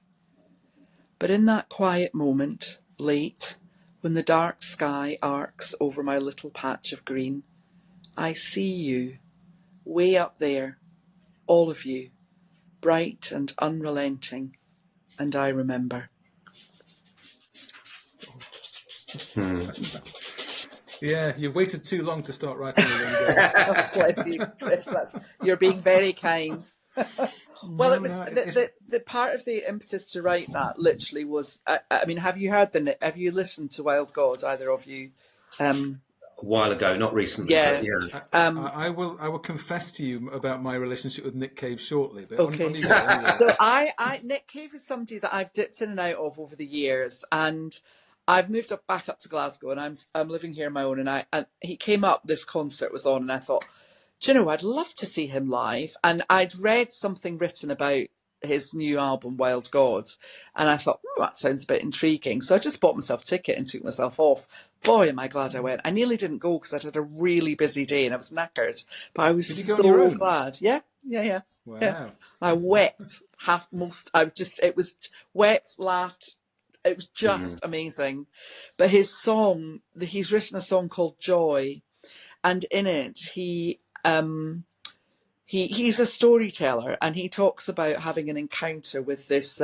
But in that quiet moment, late, when the dark sky arcs over my little patch of green, I see you, way up there, all of you, bright and unrelenting, and I remember. Yeah, you waited too long to start writing the Oh, bless you, Chris. You're being very kind. Well, it was the part of the impetus to write that literally was. I mean, have you listened to Wild God? Either of you? A while ago, not recently. Yeah. But I will confess to you about my relationship with Nick Cave shortly. But okay. on you go, anyway. So Nick Cave is somebody that I've dipped in and out of over the years, and I've moved back up to Glasgow, and I'm living here on my own. And he came up. This concert was on, and I thought, do you know, I'd love to see him live. And I'd read something written about his new album, Wild Gods, and I thought, that sounds a bit intriguing. So I just bought myself a ticket and took myself off. Boy, am I glad I went. I nearly didn't go because I'd had a really busy day and I was knackered. But I was so glad. Yeah. Wow. Yeah. I wept it was wept, laughed. It was just amazing. But his song, he's written a song called Joy, and in it he's a storyteller, and he talks about having an encounter with this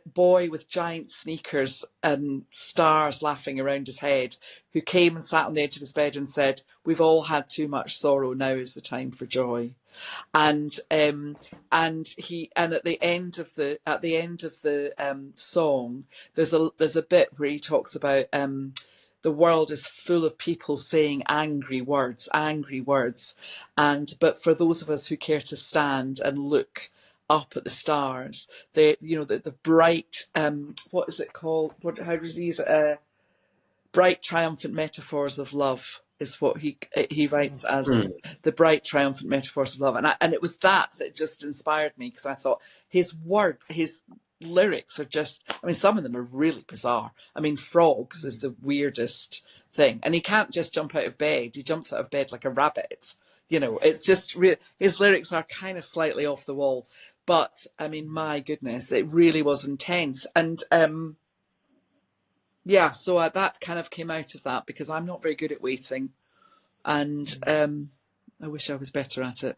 boy with giant sneakers and stars laughing around his head, who came and sat on the edge of his bed and said, "We've all had too much sorrow. Now is the time for joy." And at the end of the song, there's a bit where he talks about the world is full of people saying angry words, but for those of us who care to stand and look up at the stars, the bright what is it called? How does he use it? Bright triumphant metaphors of love is what he writes as the bright triumphant metaphors of love, and it was that just inspired me, because I thought his lyrics are just, I mean, some of them are really bizarre. I mean, frogs is the weirdest thing, and he can't just jump out of bed. He jumps out of bed like a rabbit. You know, it's just his lyrics are kind of slightly off the wall, but I mean, my goodness, it really was intense. And so that kind of came out of that, because I'm not very good at waiting, and I wish I was better at it.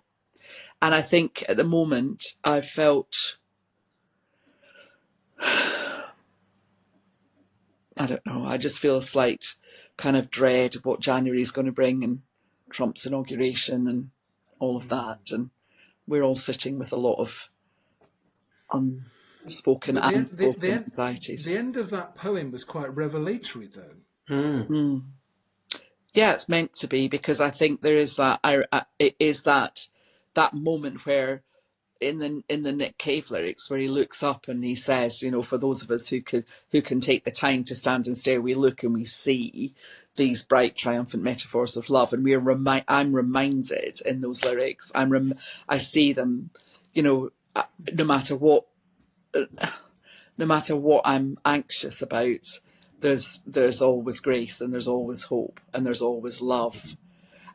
And I think at the moment I felt, I don't know, I just feel a slight kind of dread of what January is going to bring, and Trump's inauguration and all of that. And we're all sitting with a lot of unspoken anxieties. The end of that poem was quite revelatory, though. Yeah, it's meant to be, because I think there is that. It is that moment where, in the Nick Cave lyrics, where he looks up and he says, you know, for those of us who can take the time to stand and stare, we look and we see these bright triumphant metaphors of love, and I'm reminded in those lyrics. I see them, you know, no matter what I'm anxious about, there's always grace, and there's always hope, and there's always love.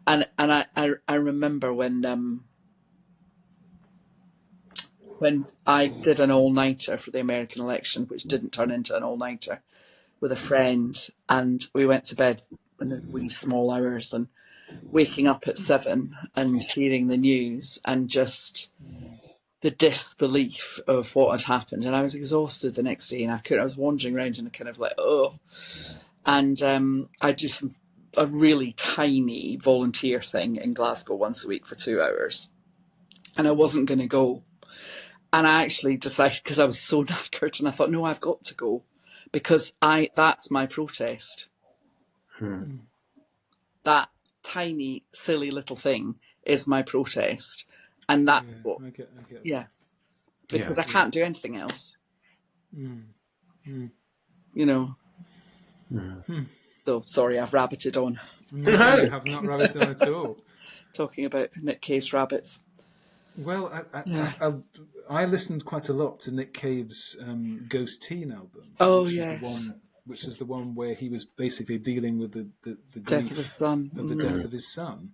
And I remember when I did an all-nighter for the American election, which didn't turn into an all-nighter, with a friend, and we went to bed in the wee small hours, and waking up at 7 and hearing the news, and just the disbelief of what had happened. And I was exhausted the next day, and I was wandering around and kind of like, and I do a really tiny volunteer thing in Glasgow once a week for 2 hours, and I wasn't going to go. And I actually decided, because I was so knackered, and I thought, no, I've got to go, because that's my protest. That tiny, silly little thing is my protest. And that's what, I get. Because I can't do anything else. You know. So, sorry, I've rabbited on. No, you have not rabbited on at all. Talking about Nick Cave's rabbits. Well, I listened quite a lot to Nick Cave's Ghost Teen album. Oh, which yes. is the one which is the one where he was basically dealing with the Death grief of his son. of the death of his son.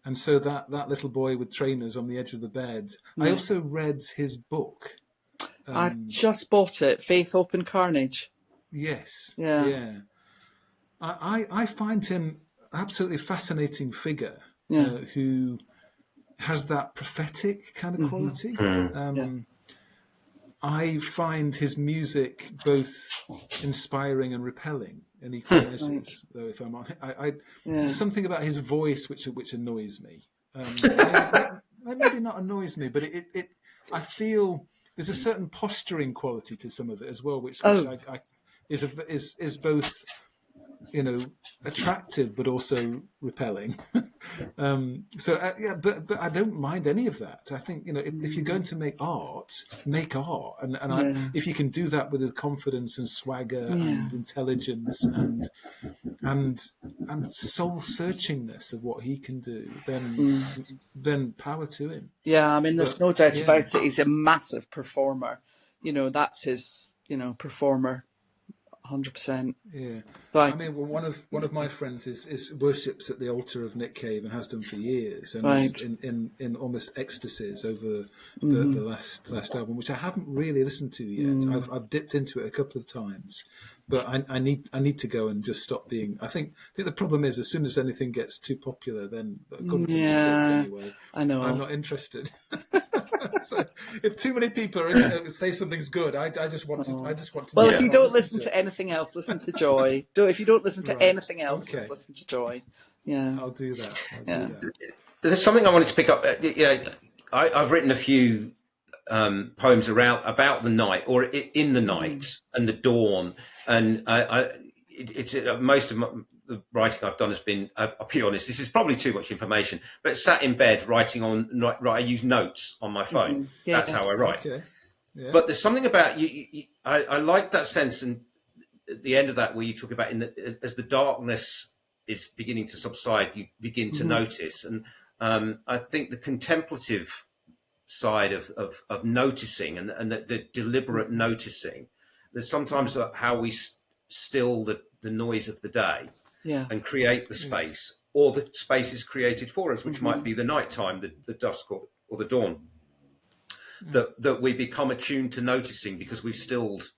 And so that little boy with trainers on the edge of the bed. I also read his book. I've just bought it, Faith, Hope and Carnage. Yes. Yeah. Yeah. I find him absolutely fascinating figure who has that prophetic kind of quality. I find his music both inspiring and repelling in equal measures. Though, if I'm honest, there's something about his voice which annoys me. Maybe not annoys me, but I feel there's a certain posturing quality to some of it as well, which is both, attractive but also repelling. But I don't mind any of that. I think if you're going to make art, if you can do that with confidence and swagger and intelligence and soul searchingness of what he can do, then power to him. Yeah, I mean, there's no doubt about it. He's a massive performer. That's his performer. 100%. Yeah, I mean, one of my friends is worships at the altar of Nick Cave and has done for years, and is in almost ecstasies over the last album, which I haven't really listened to yet. I've dipped into it a couple of times, but I need to go and just stop being. I think the problem is, as soon as anything gets too popular, then according to my kids anyway, I know, I'm not interested. So if too many people say something's good, I just want to. Well, if you don't listen to anything else, listen to Joy. If you don't listen to anything else, just listen to Joy. Yeah, I'll do that. There's something I wanted to pick up. I've written a few poems about the night, or in the night and the dawn, and it's most of the writing I've done has been. I'll be honest, this is probably too much information, but sat in bed writing I use notes on my phone. That's how I write. Okay. Yeah. But there's something about you. I like that sense, and at the end of that, where you talk about as the darkness is beginning to subside, you begin to notice, and I think the contemplative side of noticing and the deliberate noticing. There's sometimes how we still the noise of the day. And create the space, or the space is created for us, which might be the nighttime, the dusk, or the dawn. That we become attuned to noticing because we've stilled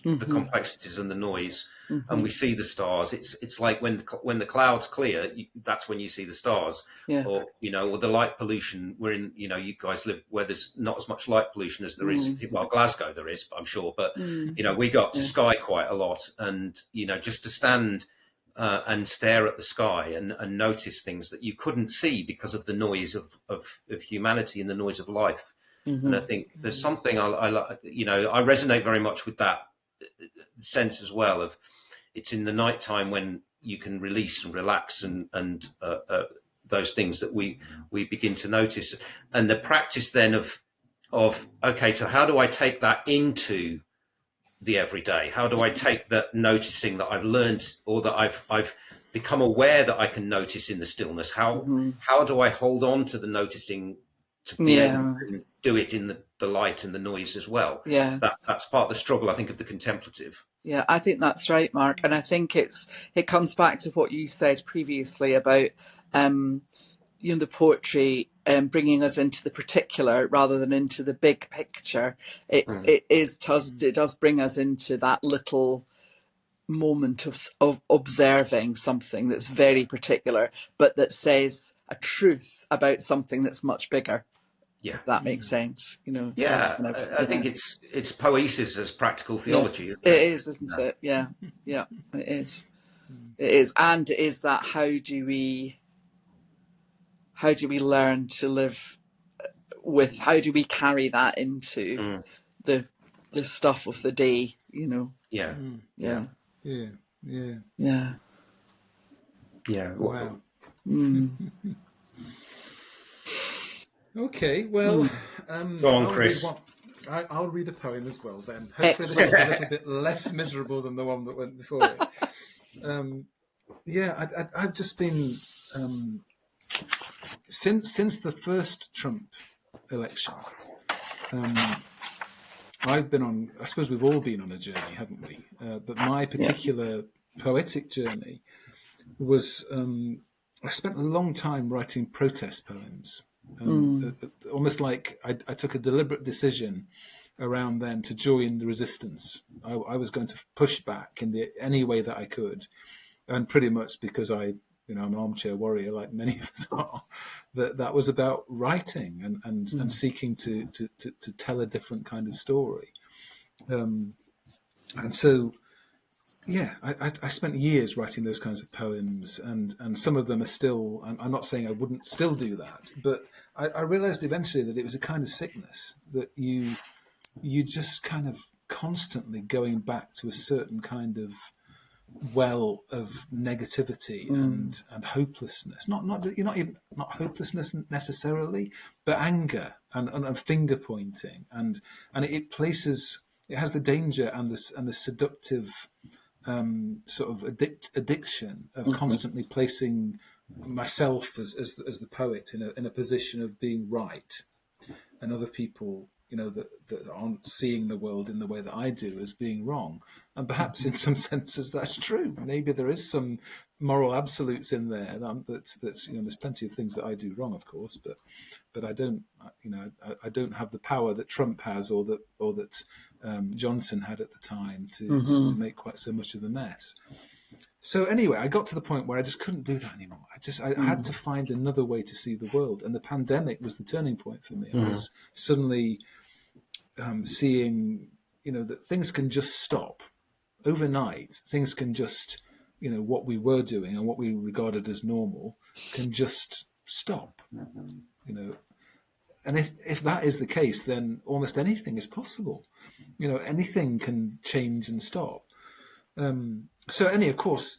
the complexities and the noise, and we see the stars. It's like when the clouds clear, that's when you see the stars, or the light pollution. We're in, you guys live where there's not as much light pollution as there is. Well, Glasgow there is, I'm sure, but we go up to Skye quite a lot, and just to stand. And stare at the sky and notice things that you couldn't see because of the noise of humanity and the noise of life. And I think there's something I resonate very much with that sense as well of it's in the nighttime when you can release and relax and those things that we begin to notice. And the practice then of okay, so how do I take that into the everyday? How do I take that noticing that I've learned, or that I've become aware that I can notice in the stillness? How do I hold on to the noticing to be able to do it in the light and the noise as well? That's part of the struggle, I think, of the contemplative. Yeah, I think that's right, Mark, and I think it comes back to what you said previously about the poetry bringing us into the particular rather than into the big picture. It does bring us into that little moment of observing something that's very particular, but that says a truth about something that's much bigger. Yeah, if that makes sense. I think it's poiesis as practical theology. It is, isn't it? Yeah, it is. It is, and it is that how do we learn to live with? How do we carry that into the stuff of the day? Yeah. Wow. Okay, well, go on, Chris. I'll read a poem as well then. Hopefully this one's a little bit less miserable than the one that went before it. I've just been since the first Trump election. I've been on, I suppose we've all been on a journey, haven't we? But my particular poetic journey was, I spent a long time writing protest poems. Almost like I took a deliberate decision around then to join the resistance. I was going to push back in any way that I could. And pretty much because I'm an armchair warrior, like many of us are, that was about writing and seeking to tell a different kind of story. And so, yeah, I spent years writing those kinds of poems, and some of them are still. I'm not saying I wouldn't still do that, but I realized eventually that it was a kind of sickness that you just kind of constantly going back to a certain kind of well of negativity and hopelessness. Not hopelessness necessarily, but anger and finger pointing, and it has the danger and the seductive sort of addiction of constantly placing myself as the poet in a position of being right, and other people, that aren't seeing the world in the way that I do as being wrong. And perhaps in some senses that's true. Maybe there is some moral absolutes in there that's there's plenty of things that I do wrong, of course, but I don't I don't have the power that Trump has or that Johnson had at the time to make quite so much of a mess. So anyway, I got to the point where I just couldn't do that anymore. I had to find another way to see the world, and the pandemic was the turning point for me. I was suddenly seeing, that things can just stop overnight. Things can just, what we were doing and what we regarded as normal can just stop. And if that is the case, then almost anything is possible. Anything can change and stop. Of course,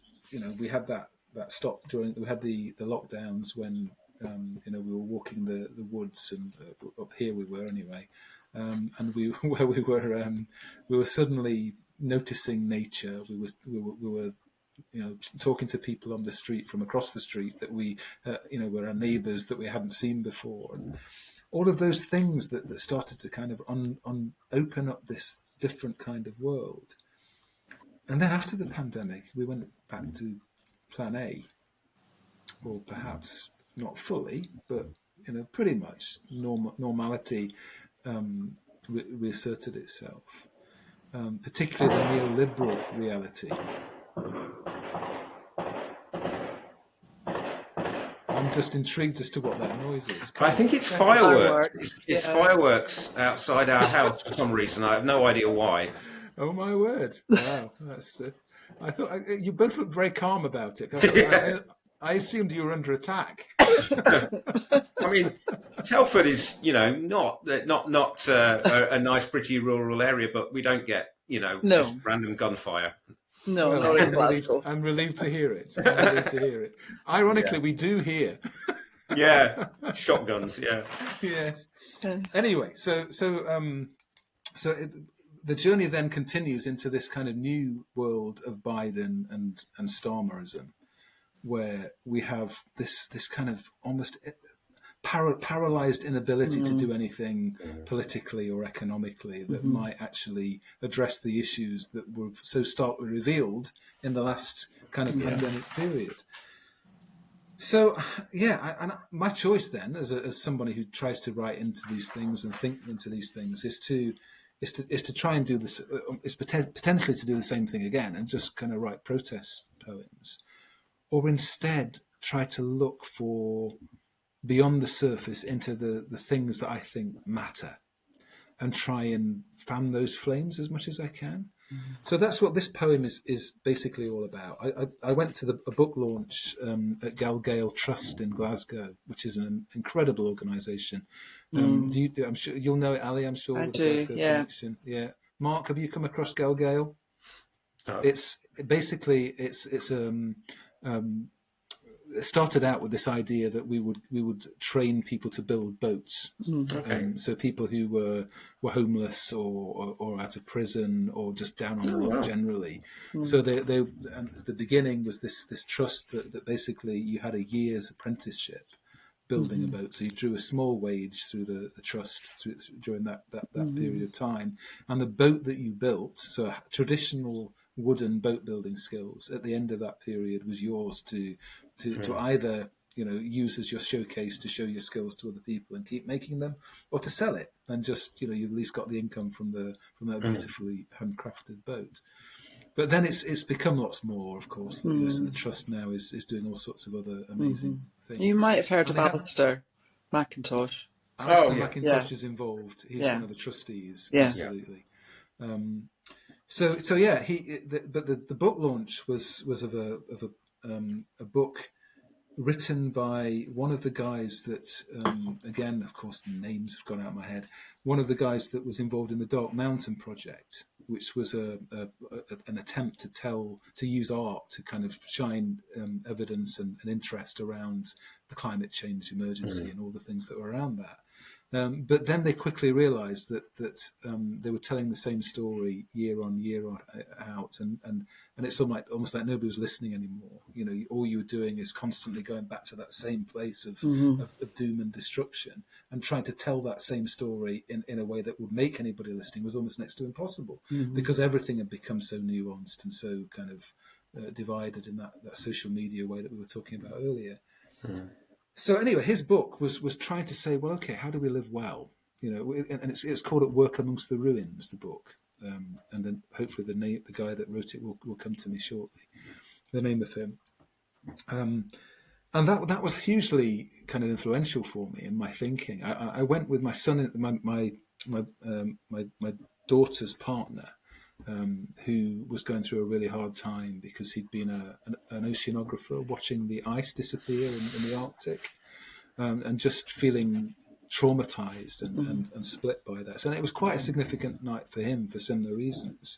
we had that stop we had the lockdowns when, we were walking the woods, and up here we were anyway. And we were suddenly noticing nature. We were talking to people on the street from across the street that we, were our neighbours that we hadn't seen before. And all of those things that started to kind of open up this different kind of world. And then after the pandemic, we went back to plan A, or perhaps not fully, but pretty much normality reasserted itself, particularly the neoliberal reality. I'm just intrigued as to what that noise is. I think it's fireworks. It's fireworks outside our house for some reason. I have no idea why. Oh my word! Wow, that's. I thought you both looked very calm about it. I assumed you were under attack. I mean, Telford is, not a nice, pretty rural area, but we don't get, just random gunfire. No, not in Glasgow. I'm relieved to hear it. Ironically, we do hear. Yeah, shotguns. Yeah. Yes. Anyway, so the journey then continues into this kind of new world of Biden and Starmerism, where we have this kind of almost paralyzed inability to do anything politically or economically that might actually address the issues that were so starkly revealed in the last kind of pandemic period. So, and my choice then, as somebody who tries to write into these things and think into these things, is to try and do this, is potentially to do the same thing again and just kind of write protest poems, or instead try to look for beyond the surface into the things that I think matter and try and fan those flames as much as I can. So that's what this poem is basically all about. I went to a book launch at Galgale Trust in Glasgow, which is an incredible organisation. I'm sure you'll know it, Ali. I'm sure. I do. Glasgow connection. Yeah. Mark, have you come across Galgale? No. It's basically it started out with this idea that we would train people to build boats. So people who were homeless or out of prison or just down on the luck generally. So they and the beginning was this trust that basically you had a year's apprenticeship building a boat. So you drew a small wage through the trust during that period of time. And the boat that you built, so traditional wooden boat building skills, at the end of that period was yours to either use as your showcase to show your skills to other people and keep making them, or to sell it and just you've at least got the income from that beautifully handcrafted boat. But then it's become lots more, of course. So the trust now is doing all sorts of other amazing things. You might have heard of Alistair McIntosh. Alistair McIntosh is involved. He's one of the trustees. Yeah. Absolutely. So yeah, the book launch was of a book written by one of the guys that, again, of course, the names have gone out of my head. One of the guys that was involved in the Dark Mountain project, which was an attempt to use art to kind of shine evidence and interest around the climate change emergency and all the things that were around that. But then they quickly realised that they were telling the same story year on year out, and it's almost like nobody was listening anymore. All you were doing is constantly going back to that same place of doom and destruction, and trying to tell that same story in a way that would make anybody listening was almost next to impossible, because everything had become so nuanced and so kind of divided in that social media way that we were talking about earlier. So anyway, his book was trying to say, well, okay, how do we live well? And it's called "At Work Amongst the Ruins," the book, and then hopefully the guy that wrote it will come to me shortly. The name of him, and that was hugely kind of influential for me in my thinking. I went with my son, my daughter's partner, who was going through a really hard time because he'd been an oceanographer watching the ice disappear in the Arctic, and just feeling traumatized and split by that. So it was quite a significant night for him for similar reasons.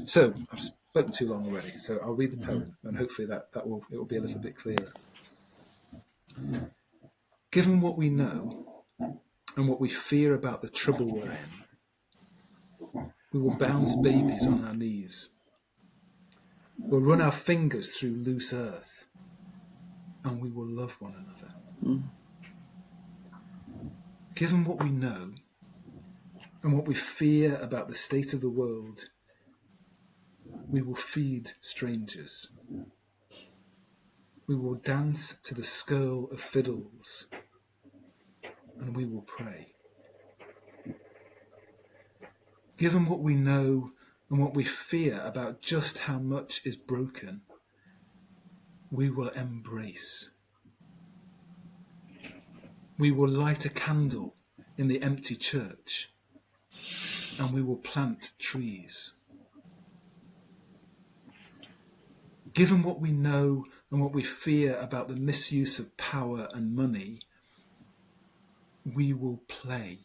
So I've spoken too long already, so I'll read the poem, and hopefully it will be a little bit clearer. Given what we know and what we fear about the trouble we're in, we will bounce babies on our knees. We'll run our fingers through loose earth, and we will love one another. Given what we know and what we fear about the state of the world, we will feed strangers. We will dance to the skirl of fiddles, and we will pray. Given what we know and what we fear about just how much is broken, we will embrace. We will light a candle in the empty church, and we will plant trees. Given what we know and what we fear about the misuse of power and money, we will play.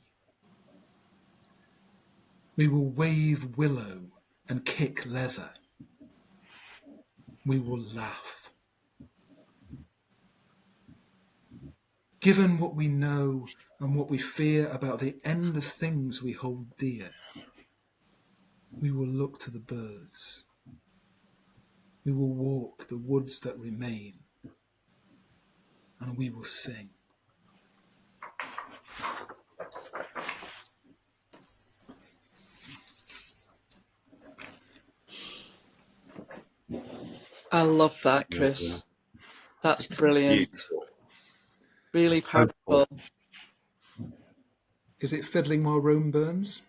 We will wave willow and kick leather. We will laugh. Given what we know and what we fear about the end of things we hold dear, we will look to the birds. We will walk the woods that remain, and we will sing. I love that, Chris. That's brilliant. Beautiful. Really powerful. Is it Fiddling While Rome Burns?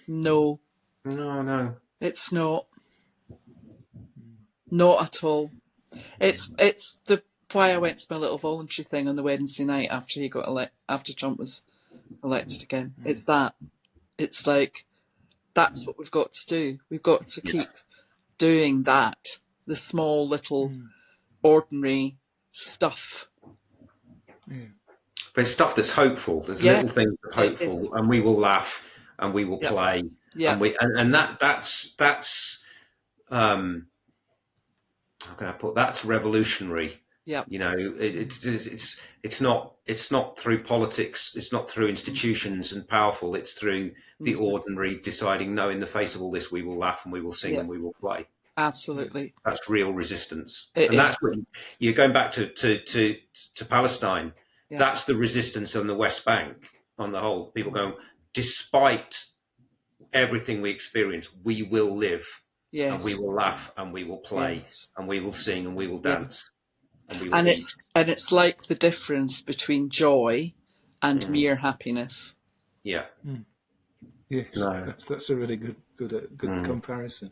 No. No. It's not. Not at all. It's why I went to my little voluntary thing on the Wednesday night after he got after Trump was elected again. It's that. It's like, that's what we've got to do. We've got to keep doing that. The small little ordinary stuff. Yeah. But it's stuff that's hopeful. There's little things that are hopeful, and we will laugh and we will play. Yeah. And that's how can I put, that's revolutionary. Yeah. It's not through politics, it's not through institutions and powerful, it's through the ordinary deciding, no, in the face of all this we will laugh and we will sing and we will play. Absolutely. That's real resistance. That's what you're going back to Palestine. That's the resistance on the West Bank on the whole. People going, despite everything we experience, we will live, and we will laugh, and we will play, and we will sing, and we will dance, and we will eat. It's like the difference between joy and mere happiness. Yeah. Yes, that's a really good comparison.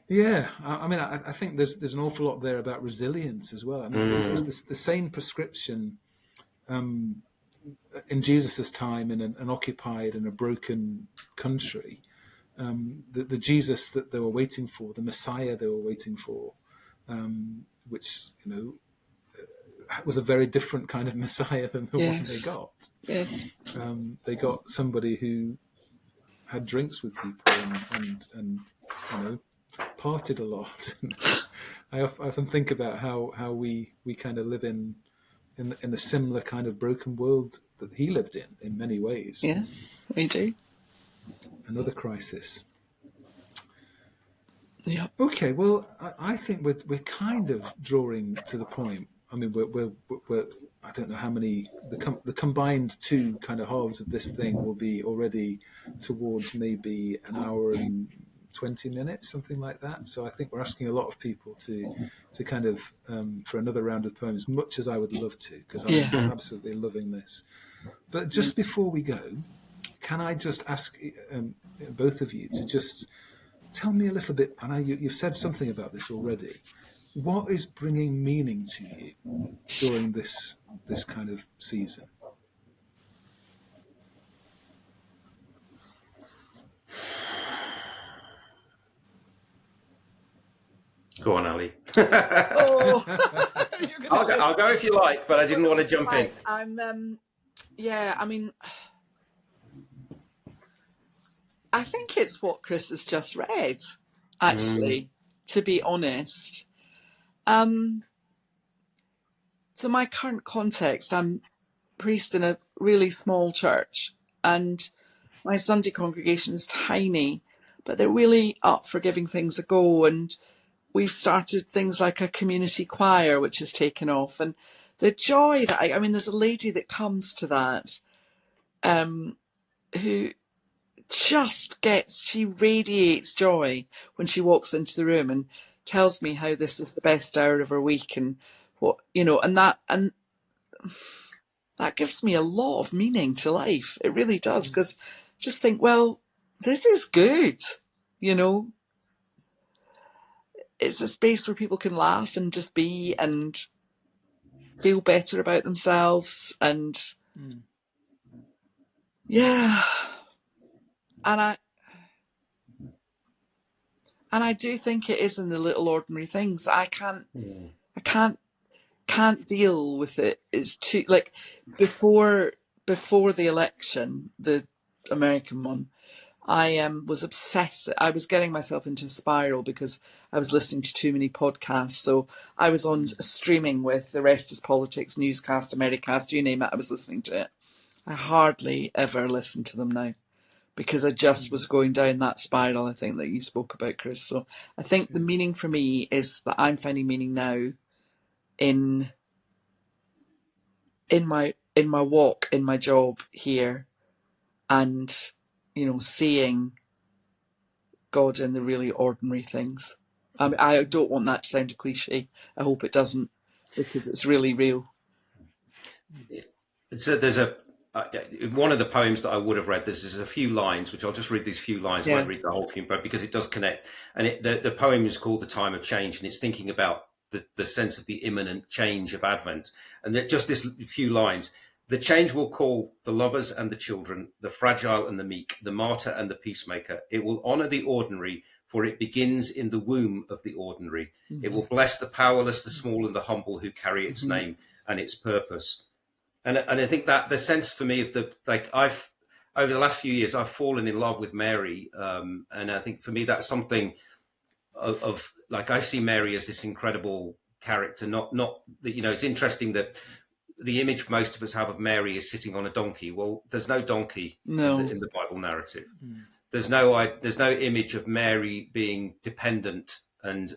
Yeah, I mean, I think there's an awful lot there about resilience as well. I mean, there's the same prescription in Jesus' time in an occupied and a broken country. The Jesus that they were waiting for, the Messiah they were waiting for, which was a very different kind of Messiah than the one they got. Yes, they got somebody who had drinks with people and partied a lot. I often think about how we kind of live in a similar kind of broken world that he lived in many ways. Yeah, we do. Another crisis. Yeah. Okay, well, I think we're kind of drawing to the point. I mean, we're I don't know how many the combined two kind of halves of this thing will be already towards maybe an hour and 20 minutes, something like that. So I think we're asking a lot of people to kind of for another round of poems, much as I would love to, because I'm absolutely loving this. But just before we go, can I just ask both of you to just tell me a little bit, and you've said something about this already, what is bringing meaning to you during this kind of season? Go on, Ali. I'll go if you like, but I didn't want to jump in. I mean, I think it's what Chris has just read, actually, to be honest. So my current context, I'm priest in a really small church, and my Sunday congregation is tiny, but they're really up for giving things a go. And we've started things like a community choir, which has taken off. And the joy that I mean, there's a lady that comes to that who just she radiates joy when she walks into the room and tells me how this is the best hour of her week and what, and that gives me a lot of meaning to life. It really does, because just think, well, this is good, It's a space where people can laugh and just be and feel better about themselves. And and I do think it is in the little ordinary things. I can't deal with it. It's too, like, before the election, the American one, I was obsessed. I was getting myself into a spiral because I was listening to too many podcasts. So I was on streaming with The Rest is Politics, Newscast, Americast, you name it, I was listening to it. I hardly ever listen to them now because I just was going down that spiral, I think, that you spoke about, Chris. So I think the meaning for me is that I'm finding meaning now in my walk, in my job here, and seeing God in the really ordinary things. I mean, I don't want that to sound a cliche. I hope it doesn't, because it's really real. So there's one of the poems that I would have read. There's a few lines, which I'll just read these few lines. I won't read the whole thing, but because it does connect. And the poem is called "The Time of Change," and it's thinking about the sense of the imminent change of Advent. And that just this few lines. The change will call the lovers and the children, the fragile and the meek, the martyr and the peacemaker. It will honour the ordinary, for it begins in the womb of the ordinary. It will bless the powerless, the small and the humble who carry its name and its purpose. And I think that the sense for me of I've over the last few years, I've fallen in love with Mary. And I think for me, that's something of I see Mary as this incredible character, not that, it's interesting that the image most of us have of Mary is sitting on a donkey. Well, there's no donkey in the Bible narrative. There's no image of Mary being dependent and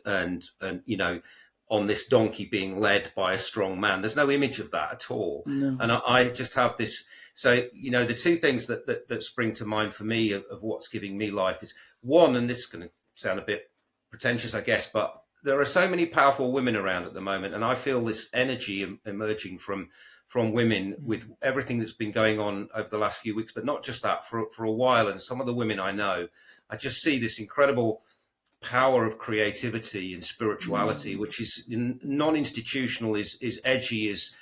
on this donkey being led by a strong man. There's no image of that at all. No. And I just have this. So, you know, the two things that spring to mind for me of what's giving me life is one, and this is going to sound a bit pretentious, I guess, but there are so many powerful women around at the moment. And I feel this energy emerging from women with everything that's been going on over the last few weeks, but not just that, for a while. And some of the women I know, I just see this incredible power of creativity and spirituality, which is non-institutional, is edgy, is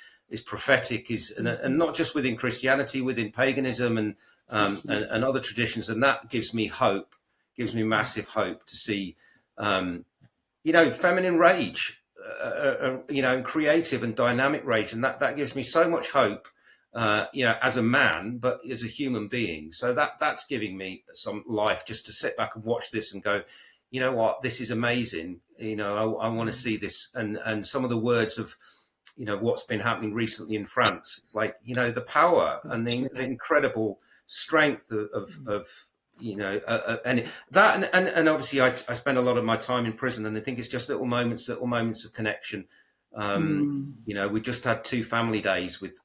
prophetic, and not just within Christianity, within paganism and other traditions. And that gives me hope, gives me massive hope to see, you know, feminine rage, you know, creative and dynamic rage. And that gives me so much hope, you know, as a man, but as a human being. So that's giving me some life, just to sit back and watch this and go, you know what, this is amazing. You know, I want to see this. And some of the words of, you know, what's been happening recently in France, it's like, you know, the power and the incredible strength of you know, and that, and obviously I spend a lot of my time in prison, and I think it's just little moments of connection. You know, we just had 2 family days with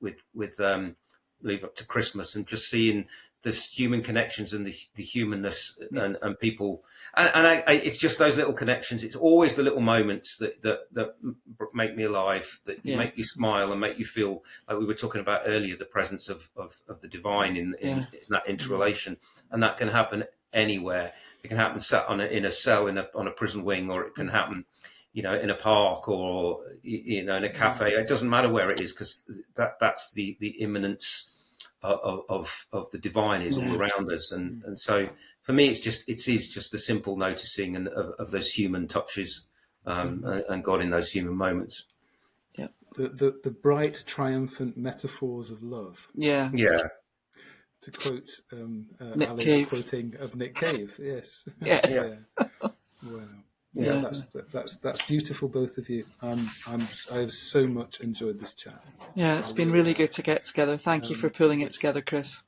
leave up to Christmas, and just seeing this human connections and the humanness and people, and it's just those little connections. It's always the little moments that make me alive, that make you smile and make you feel like we were talking about earlier, the presence of the divine in that interrelation. And that can happen anywhere. It can happen sat in a cell on a prison wing, or it can happen, you know, in a park, or, you know, in a cafe. It doesn't matter where it is, because that's the immanence of the divine is all around us. And so for me, it is just the simple noticing and of those human touches, and God in those human moments. Yeah. The bright, triumphant metaphors of love. Yeah. Yeah. To quote Nick Ali's Cave. quoting of Nick Cave. Yes. Yes. Yeah. Wow. Yeah. That's beautiful, both of you. I've so much enjoyed this chat. Yeah, it's been really good to get together. Thank you for pulling it together, Chris.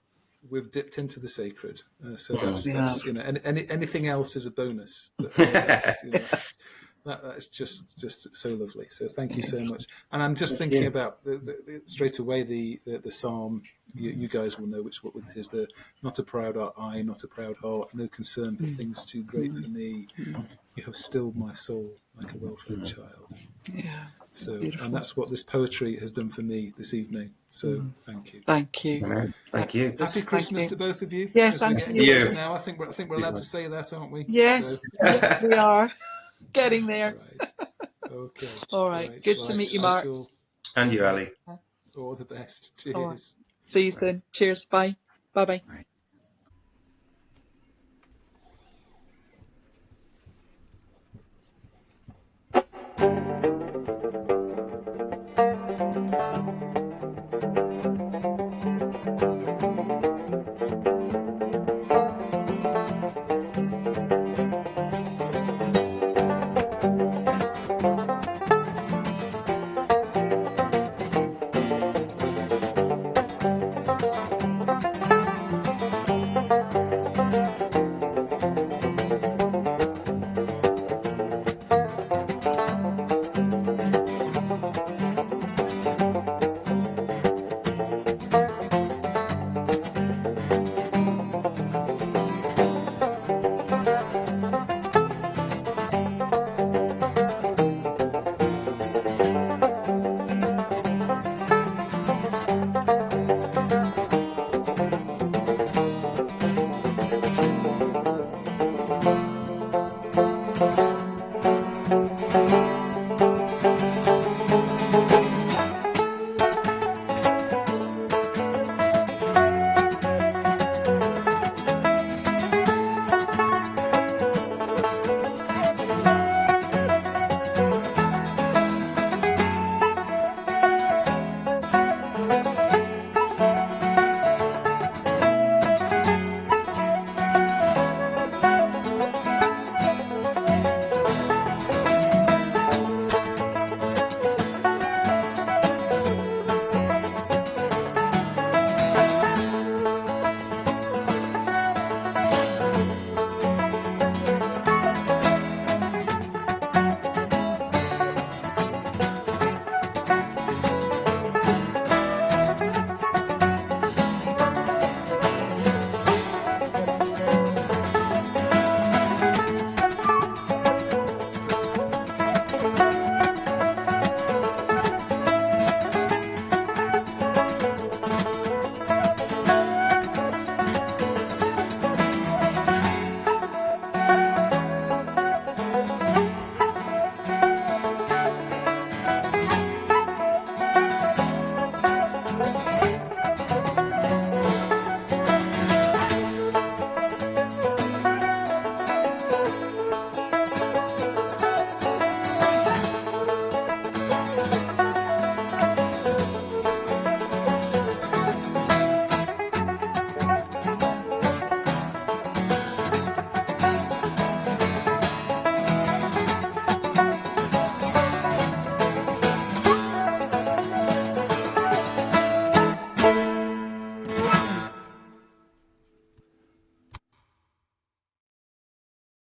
We've dipped into the sacred, so that's you know, anything else is a bonus. But that's just so lovely. So thank you so much. And I'm just thinking about straight away the psalm. You guys will know what it is. The not a proud eye, not a proud heart, no concern for things too great for me. You have stilled my soul like a well-fed child. Yeah. So, beautiful. and that's what this poetry has done for me this evening. So, thank you. Thank you. Amen. Thank you. Happy Christmas to both of you. Yes, and to you. Now I think we're allowed to say that, aren't we? Yes, yes, we are getting there. Right. Okay. All right. Good to meet you, Mark. And you, Ali. All the best. Cheers. All right. See you soon. Cheers. Bye. Bye-bye. Right.